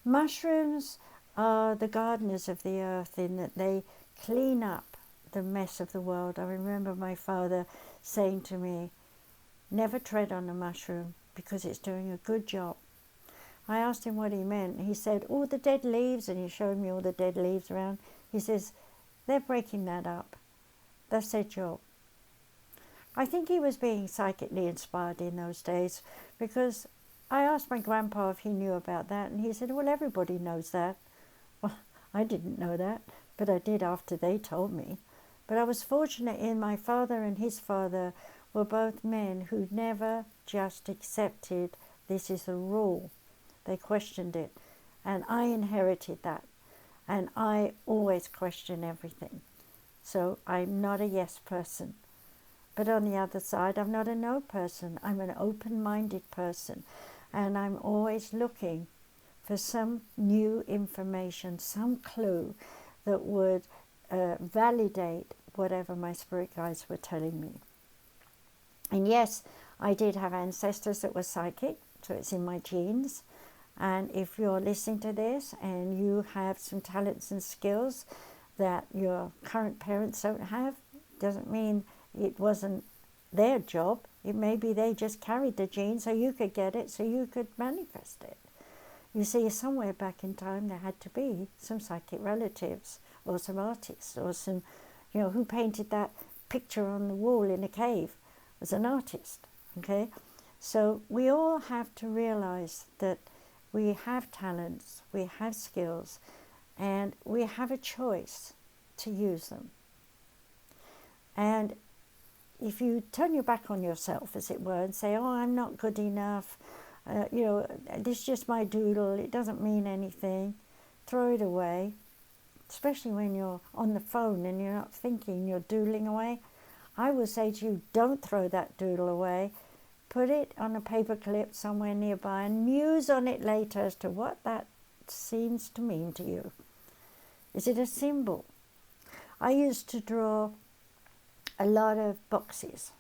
Mushrooms are the gardeners of the earth in that they clean up the mess of the world. I remember my father saying to me, never tread on a mushroom because it's doing a good job. I asked him what he meant. He said, all the dead leaves, and he showed me all the dead leaves around. He says, they're breaking that up. That's their job. I think he was being psychically inspired in those days, because I asked my grandpa if he knew about that, and he said, well, everybody knows that. Well, I didn't know that, but I did after they told me. But I was fortunate in my father and his father were both men who never just accepted this is the rule. They questioned it, and I inherited that, and I always question everything. So I'm not a yes person. But on the other side, I'm not a no person. I'm an open-minded person, and I'm always looking for some new information, some clue that would validate whatever my spirit guides were telling me. And yes, I did have ancestors that were psychic, so it's in my genes. And if you're listening to this and you have some talents and skills that your current parents don't have, doesn't mean it wasn't their job. It may be they just carried the gene so you could get it, so you could manifest it. You see, somewhere back in time there had to be some psychic relatives or some artists or some, who painted that picture on the wall in a cave was an artist, okay? So we all have to realize that we have talents, we have skills, and we have a choice to use them. And if you turn your back on yourself, as it were, and say, oh, I'm not good enough, this is just my doodle, it doesn't mean anything, throw it away, especially when you're on the phone and you're not thinking, you're doodling away. I would say to you, don't throw that doodle away. Put it on a paper clip somewhere nearby and muse on it later as to what that seems to mean to you. Is it a symbol? I used to draw a lot of boxes.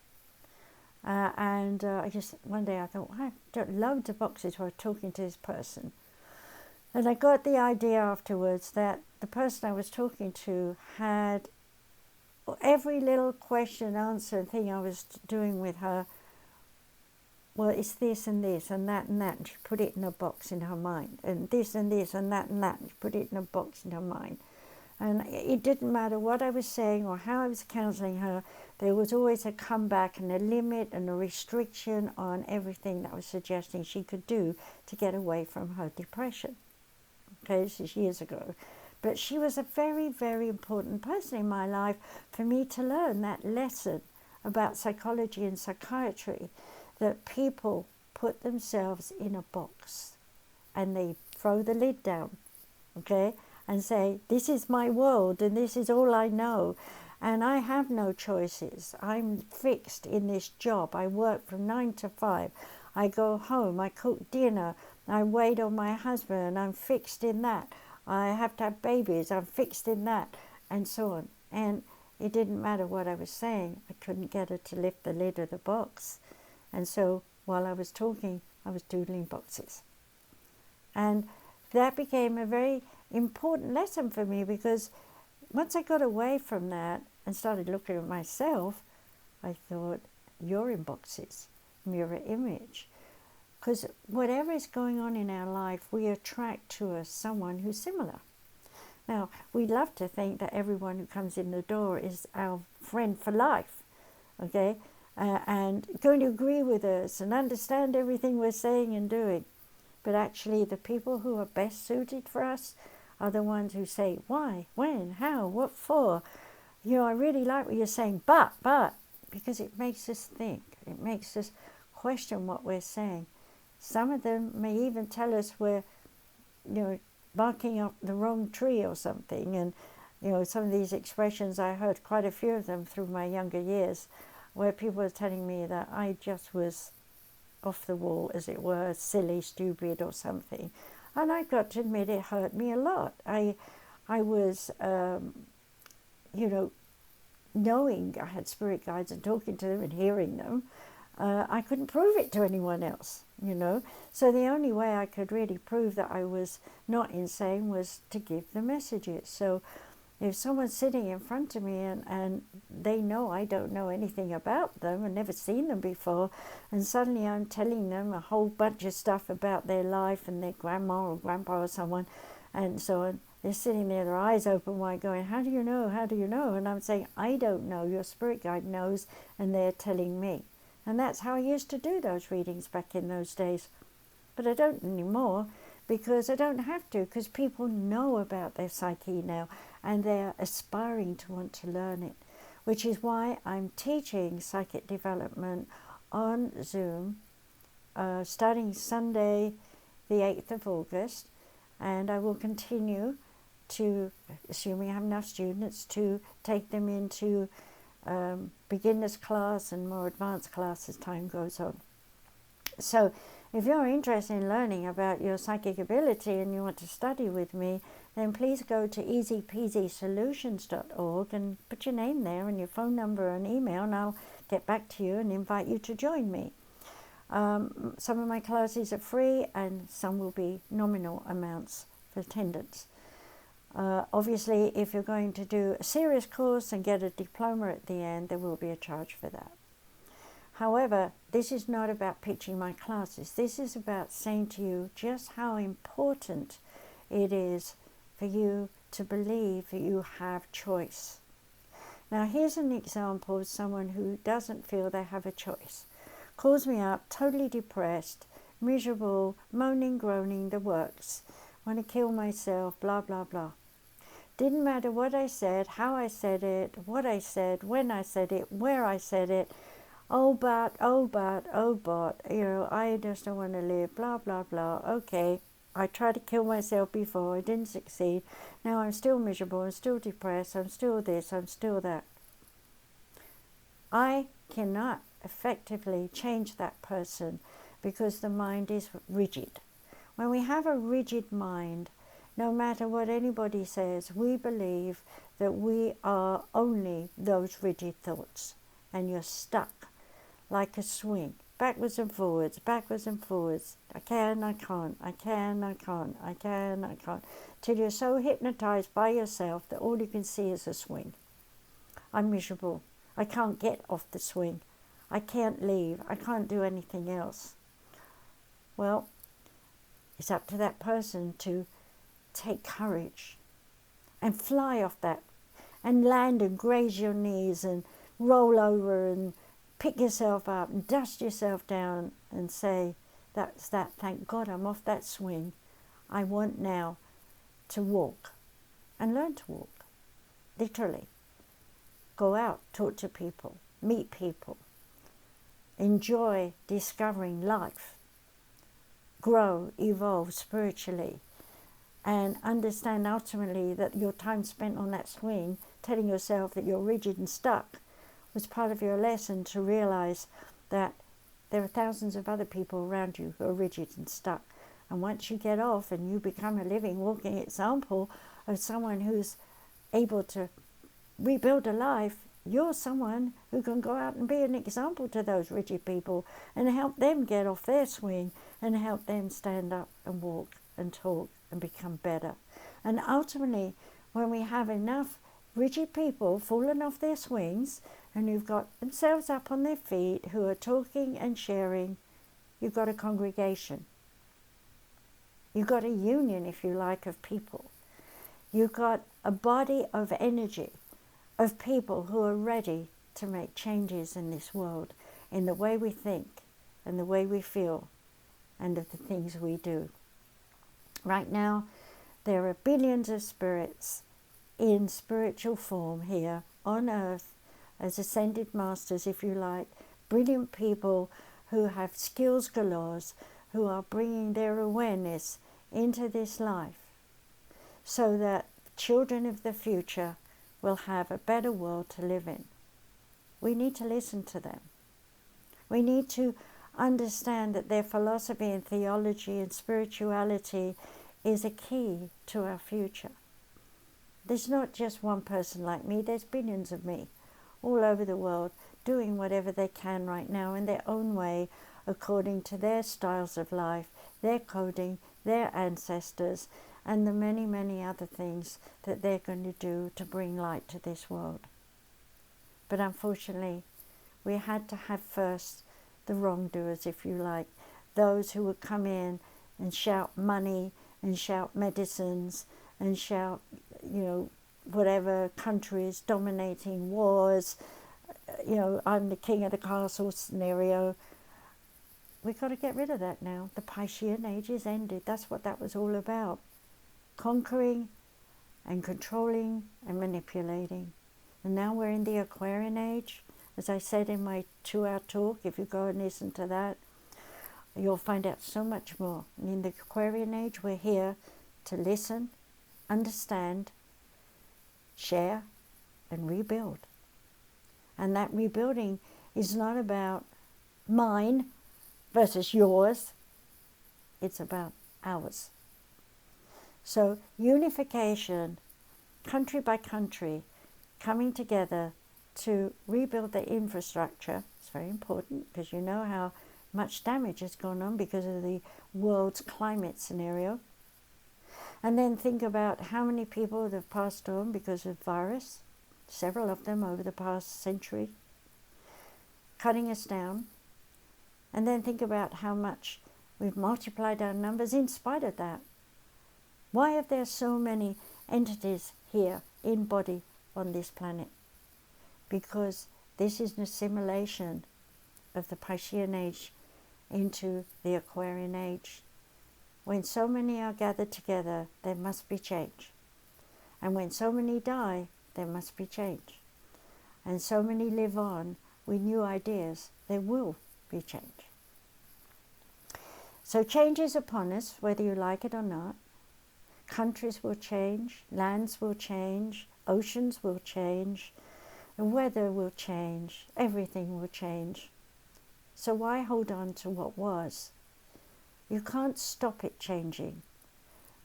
One day I thought, I don't loads of boxes while talking to this person. And I got the idea afterwards that the person I was talking to had every little question, answer, and thing I was doing with her. Well, it's this and this and that and that. And she put it in a box in her mind. And this and this and that and that. And she put it in a box in her mind. And it didn't matter what I was saying or how I was counseling her. There was always a comeback and a limit and a restriction on everything that I was suggesting she could do to get away from her depression. Okay, this is years ago. But she was a very, very important person in my life for me to learn that lesson about psychology and psychiatry, that people put themselves in a box and they throw the lid down, okay, and say, this is my world and this is all I know and I have no choices. I'm fixed in this job. I work from 9 to 5. I go home, I cook dinner, I wait on my husband, I'm fixed in that. I have to have babies, I'm fixed in that, and so on. And it didn't matter what I was saying. I couldn't get her to lift the lid of the box. And so while I was talking, I was doodling boxes. And that became a very important lesson for me, because once I got away from that and started looking at myself, I thought, you're in boxes, mirror image. Because whatever is going on in our life, we attract to us someone who's similar. Now, we love to think that everyone who comes in the door is our friend for life, okay? And going to agree with us and understand everything we're saying and doing. But actually, the people who are best suited for us are the ones who say, why, when, how, what for? I really like what you're saying, but, because it makes us think. It makes us question what we're saying. Some of them may even tell us we're, barking up the wrong tree or something. And, some of these expressions, I heard quite a few of them through my younger years, where people were telling me that I just was off the wall, as it were, silly, stupid or something. And I got to admit it hurt me a lot. I was, knowing I had spirit guides and talking to them and hearing them, I couldn't prove it to anyone else, So the only way I could really prove that I was not insane was to give the messages. So if someone's sitting in front of me and they know I don't know anything about them and never seen them before, and suddenly I'm telling them a whole bunch of stuff about their life and their grandma or grandpa or someone, and so on, they're sitting there, their eyes open wide going, how do you know? How do you know? And I'm saying, I don't know. Your spirit guide knows, and they're telling me. And that's how I used to do those readings back in those days. But I don't anymore, because I don't have to, because people know about their psyche now, and they're aspiring to want to learn it, which is why I'm teaching psychic development on Zoom, starting Sunday, the 8th of August, and I will continue to, assuming I have enough students, to take them into beginners class and more advanced class as time goes on. So if you're interested in learning about your psychic ability and you want to study with me, then please go to easypeasysolutions.org and put your name there and your phone number and email, and I'll get back to you and invite you to join me. Some of my classes are free and some will be nominal amounts for attendance. Obviously, if you're going to do a serious course and get a diploma at the end, there will be a charge for that. However, this is not about pitching my classes. This is about saying to you just how important it is for you to believe that you have choice. Now, here's an example of someone who doesn't feel they have a choice. Calls me up, totally depressed, miserable, moaning, groaning, the works. Want to kill myself, blah, blah, blah. Didn't matter what I said, how I said it, what I said, when I said it, where I said it. Oh, but, I just don't want to live, blah, blah, blah. Okay, I tried to kill myself before, I didn't succeed. Now I'm still miserable, I'm still depressed, I'm still this, I'm still that. I cannot effectively change that person because the mind is rigid. When we have a rigid mind, no matter what anybody says, we believe that we are only those rigid thoughts, and you're stuck like a swing, backwards and forwards, backwards and forwards. I can, I can't, I can, I can't, I can, I can't, till you're so hypnotized by yourself that all you can see is a swing. I'm miserable. I can't get off the swing. I can't leave. I can't do anything else. Well, it's up to that person to take courage and fly off that and land and graze your knees and roll over and pick yourself up and dust yourself down and say, that's that, thank God I'm off that swing. I want now to walk and learn to walk, literally. Go out, talk to people, meet people, enjoy discovering life, grow, evolve spiritually, and understand ultimately that your time spent on that swing, telling yourself that you're rigid and stuck, was part of your lesson to realize that there are thousands of other people around you who are rigid and stuck. And once you get off and you become a living, walking example of someone who's able to rebuild a life, you're someone who can go out and be an example to those rigid people and help them get off their swing and help them stand up and walk and talk and become better. And ultimately, when we have enough rigid people falling off their swings and who've got themselves up on their feet, who are talking and sharing, you've got a congregation. You've got a union, if you like, of people. You've got a body of energy of people who are ready to make changes in this world, in the way we think and the way we feel and of the things we do. Right now, there are billions of spirits in spiritual form here on earth as ascended masters, if you like, brilliant people who have skills galore, who are bringing their awareness into this life so that children of the future will have a better world to live in. We need to listen to them. We need to understand that their philosophy and theology and spirituality is a key to our future. There's not just one person like me, there's billions of me all over the world doing whatever they can right now in their own way, according to their styles of life, their coding, their ancestors, and the many, many other things that they're going to do to bring light to this world. But unfortunately, we had to have first the wrongdoers, if you like, those who would come in and shout money and shout medicines and shout, whatever countries dominating wars, I'm the king of the castle scenario. We've got to get rid of that now. The Piscean age is ended. That's what that was all about. Conquering and controlling and manipulating. And now we're in the Aquarian age. As I said in my 2-hour talk, if you go and listen to that, you'll find out so much more. And in the Aquarian age, we're here to listen, understand, share, and rebuild. And that rebuilding is not about mine versus yours. It's about ours. So unification, country by country, coming together to rebuild the infrastructure. It's very important because you know how much damage has gone on because of the world's climate scenario. And then think about how many people have passed on because of virus, several of them over the past century, cutting us down. And then think about how much we've multiplied our numbers in spite of that. Why are there so many entities here in body on this planet? Because this is an assimilation of the Piscean age into the Aquarian age. When so many are gathered together, there must be change. And when so many die, there must be change. And so many live on with new ideas, there will be change. So change is upon us, whether you like it or not. Countries will change, lands will change, oceans will change, the weather will change, everything will change. So why hold on to what was? You can't stop it changing,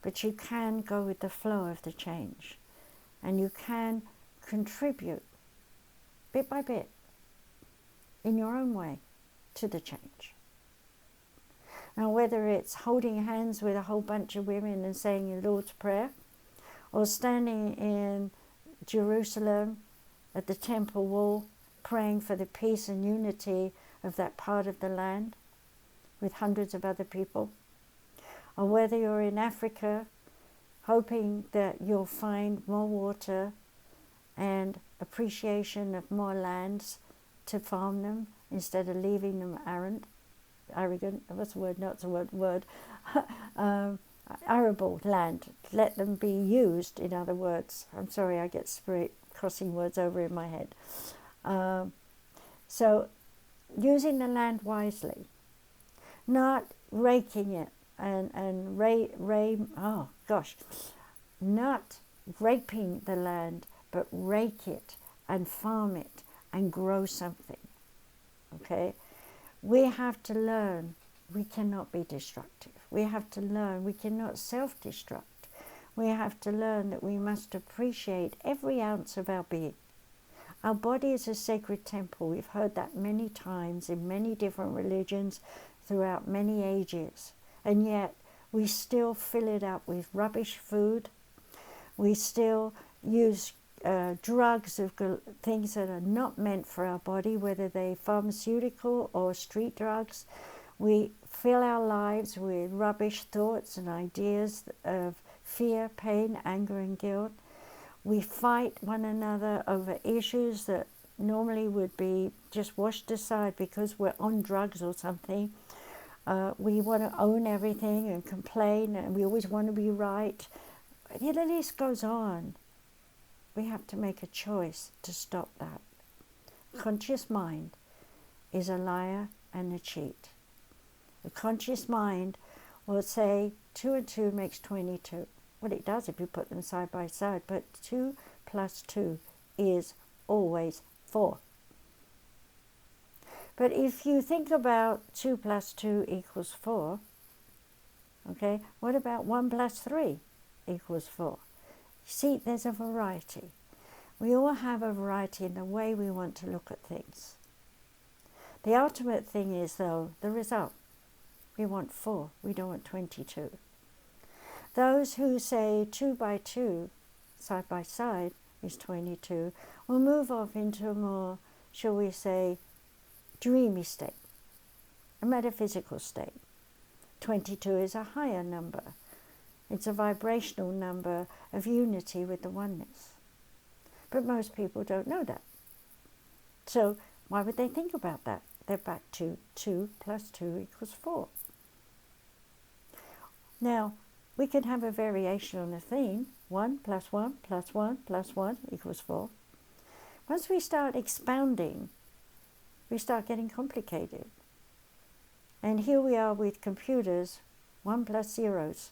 but you can go with the flow of the change, and you can contribute bit by bit in your own way to the change. Now, whether it's holding hands with a whole bunch of women and saying your Lord's Prayer, or standing in Jerusalem at the temple wall praying for the peace and unity of that part of the land with hundreds of other people, or whether you're in Africa hoping that you'll find more water and appreciation of more lands to farm them instead of leaving them arrogant, what's the word, not the word, arable land, let them be used, in other words. I'm sorry, I get spirit crossing words over in my head. So using the land wisely, not raking it not raping the land, but rake it and farm it and grow something. Okay? We have to learn we cannot be destructive. We have to learn we cannot self-destruct. We have to learn that we must appreciate every ounce of our being. Our body is a sacred temple. We've heard that many times in many different religions throughout many ages. And yet we still fill it up with rubbish food. We still use drugs of things that are not meant for our body, whether they're pharmaceutical or street drugs. We fill our lives with rubbish thoughts and ideas of fear, pain, anger, and guilt. We fight one another over issues that normally would be just washed aside because we're on drugs or something. We want to own everything and complain, and we always want to be right. The list goes on. we have to make a choice to stop that. Conscious mind is a liar and a cheat. The conscious mind will say 2 and 2 makes 22. Well, it does if you put them side by side, but 2 plus 2 is always 4. But if you think about 2 plus 2 equals 4, okay, what about 1 plus 3 equals 4? See, there's a variety. We all have a variety in the way we want to look at things. The ultimate thing is, though, the result. We want 4, we don't want 22. Those who say 2 by 2, side by side, is 22, will move off into a more, shall we say, dreamy state, a metaphysical state. 22 is a higher number. It's a vibrational number of unity with the oneness. But most people don't know that. So why would they think about that? They're back to 2 plus 2 equals 4. Now, we can have a variation on a theme. 1 plus 1 plus 1 plus 1 equals 4. Once we start expounding, we start getting complicated. And here we are with computers, 1 plus zeros,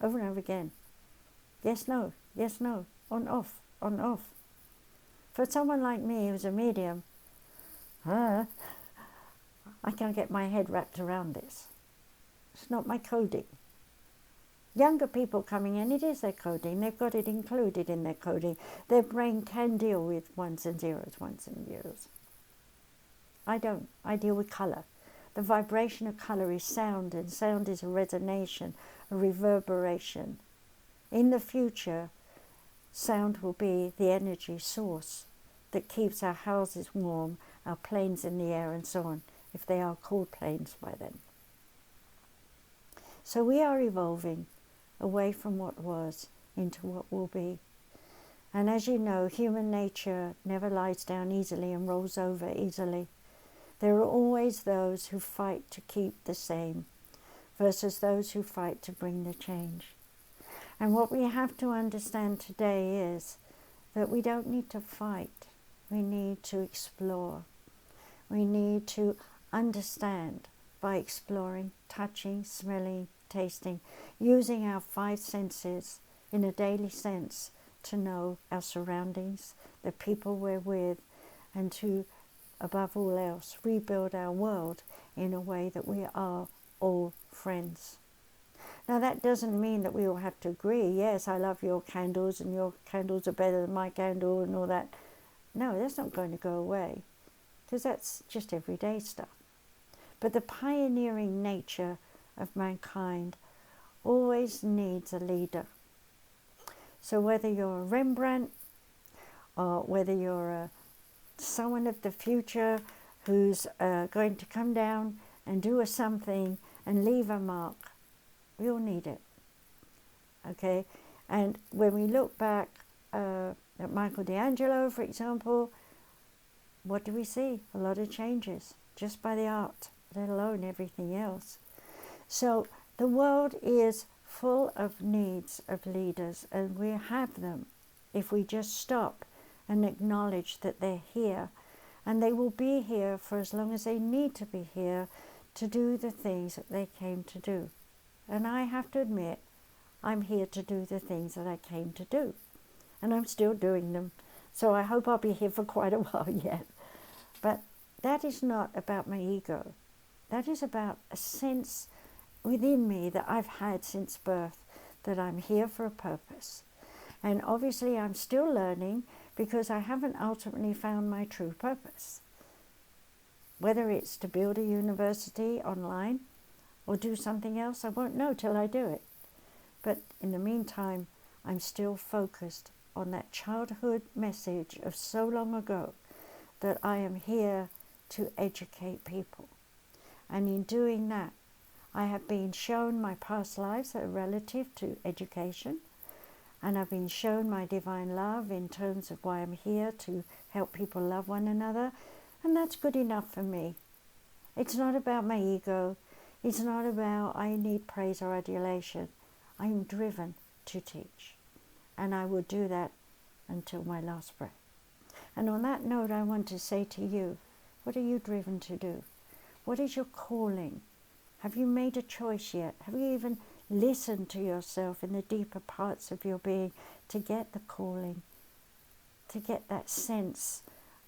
over and over again. Yes, no, on, off, on, off. For someone like me who's a medium, I can't get my head wrapped around this. It's not my coding. Younger people coming in, it is their coding. They've got it included in their coding. Their brain can deal with ones and zeros. I don't. I deal with colour. The vibration of colour is sound, and sound is a resonation, a reverberation. In the future, sound will be the energy source that keeps our houses warm, our planes in the air, and so on, if they are called planes by then. So we are evolving away from what was into what will be. And as you know, human nature never lies down easily and rolls over easily. There are always those who fight to keep the same versus those who fight to bring the change. And what we have to understand today is that we don't need to fight. We need to explore. We need to understand by exploring, touching, smelling, tasting, using our 5 senses in a daily sense to know our surroundings, the people we're with, and to, above all else, rebuild our world in a way that we are all friends. Now that doesn't mean that we all have to agree. Yes, I love your candles and your candles are better than my candle and all that. No, that's not going to go away, because that's just everyday stuff. But the pioneering nature of mankind always needs a leader. So whether you're a Rembrandt or whether you're someone of the future who's going to come down and do a something and leave a mark, we all need it. Okay? And when we look back at Michelangelo, for example, what do we see? A lot of changes just by the art, let alone everything else. So the world is full of needs of leaders, and we have them if we just stop and acknowledge that they're here, and they will be here for as long as they need to be here to do the things that they came to do. And I have to admit, I'm here to do the things that I came to do, and I'm still doing them. So I hope I'll be here for quite a while yet. But that is not about my ego. That is about a sense within me that I've had since birth, that I'm here for a purpose. And obviously I'm still learning, because I haven't ultimately found my true purpose. Whether it's to build a university online or do something else, I won't know till I do it. But in the meantime, I'm still focused on that childhood message of so long ago, that I am here to educate people. And in doing that, I have been shown my past lives that are relative to education, and I've been shown my divine love in terms of why I'm here to help people love one another, and that's good enough for me. It's not about my ego. It's not about I need praise or adulation. I am driven to teach, and I will do that until my last breath. And on that note, I want to say to you, what are you driven to do? What is your calling? Have you made a choice yet? Have you even listened to yourself in the deeper parts of your being to get the calling, to get that sense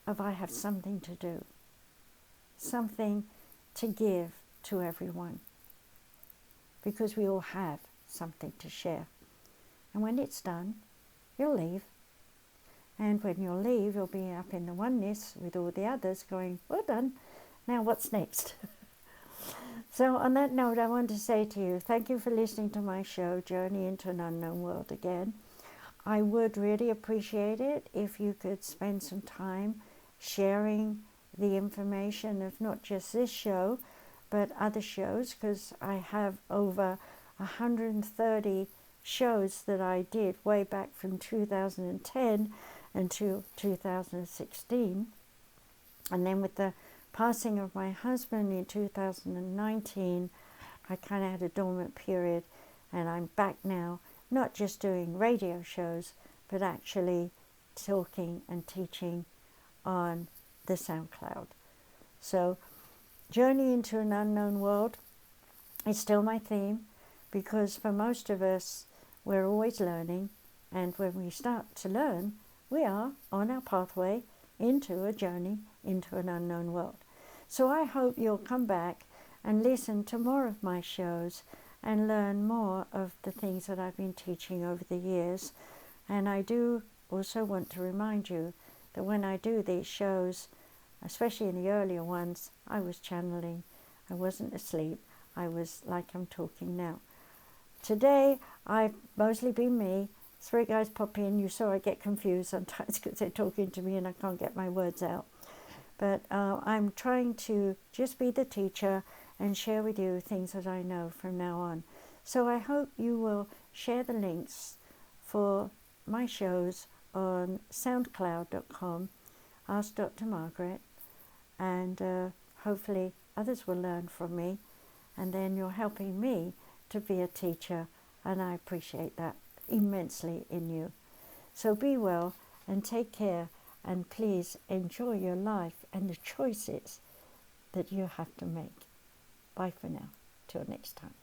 of I have something to do, something to give to everyone? Because we all have something to share. And when it's done, you'll leave. And when you'll leave, you'll be up in the oneness with all the others going, well done, now what's next? So on that note, I want to say to you, thank you for listening to my show, Journey into an Unknown World again. I would really appreciate it if you could spend some time sharing the information of not just this show, but other shows, because I have over 130 shows that I did way back from 2010 until 2016. And then with the passing of my husband in 2019, I kind of had a dormant period, and I'm back now, not just doing radio shows, but actually talking and teaching on the SoundCloud. So Journey into an Unknown World is still my theme, because for most of us, we're always learning, and when we start to learn, we are on our pathway into a journey into an unknown world. So I hope you'll come back and listen to more of my shows and learn more of the things that I've been teaching over the years. And I do also want to remind you that when I do these shows, especially in the earlier ones, I was channeling. I wasn't asleep. I was like I'm talking now. Today, I've mostly been me. 3 guys pop in. You saw I get confused sometimes because they're talking to me and I can't get my words out. But I'm trying to just be the teacher and share with you things that I know from now on. So I hope you will share the links for my shows on soundcloud.com, Ask Dr. Margaret, and hopefully others will learn from me, and then you're helping me to be a teacher, and I appreciate that immensely in you. So be well and take care, and please enjoy your life and the choices that you have to make. Bye for now. Till next time.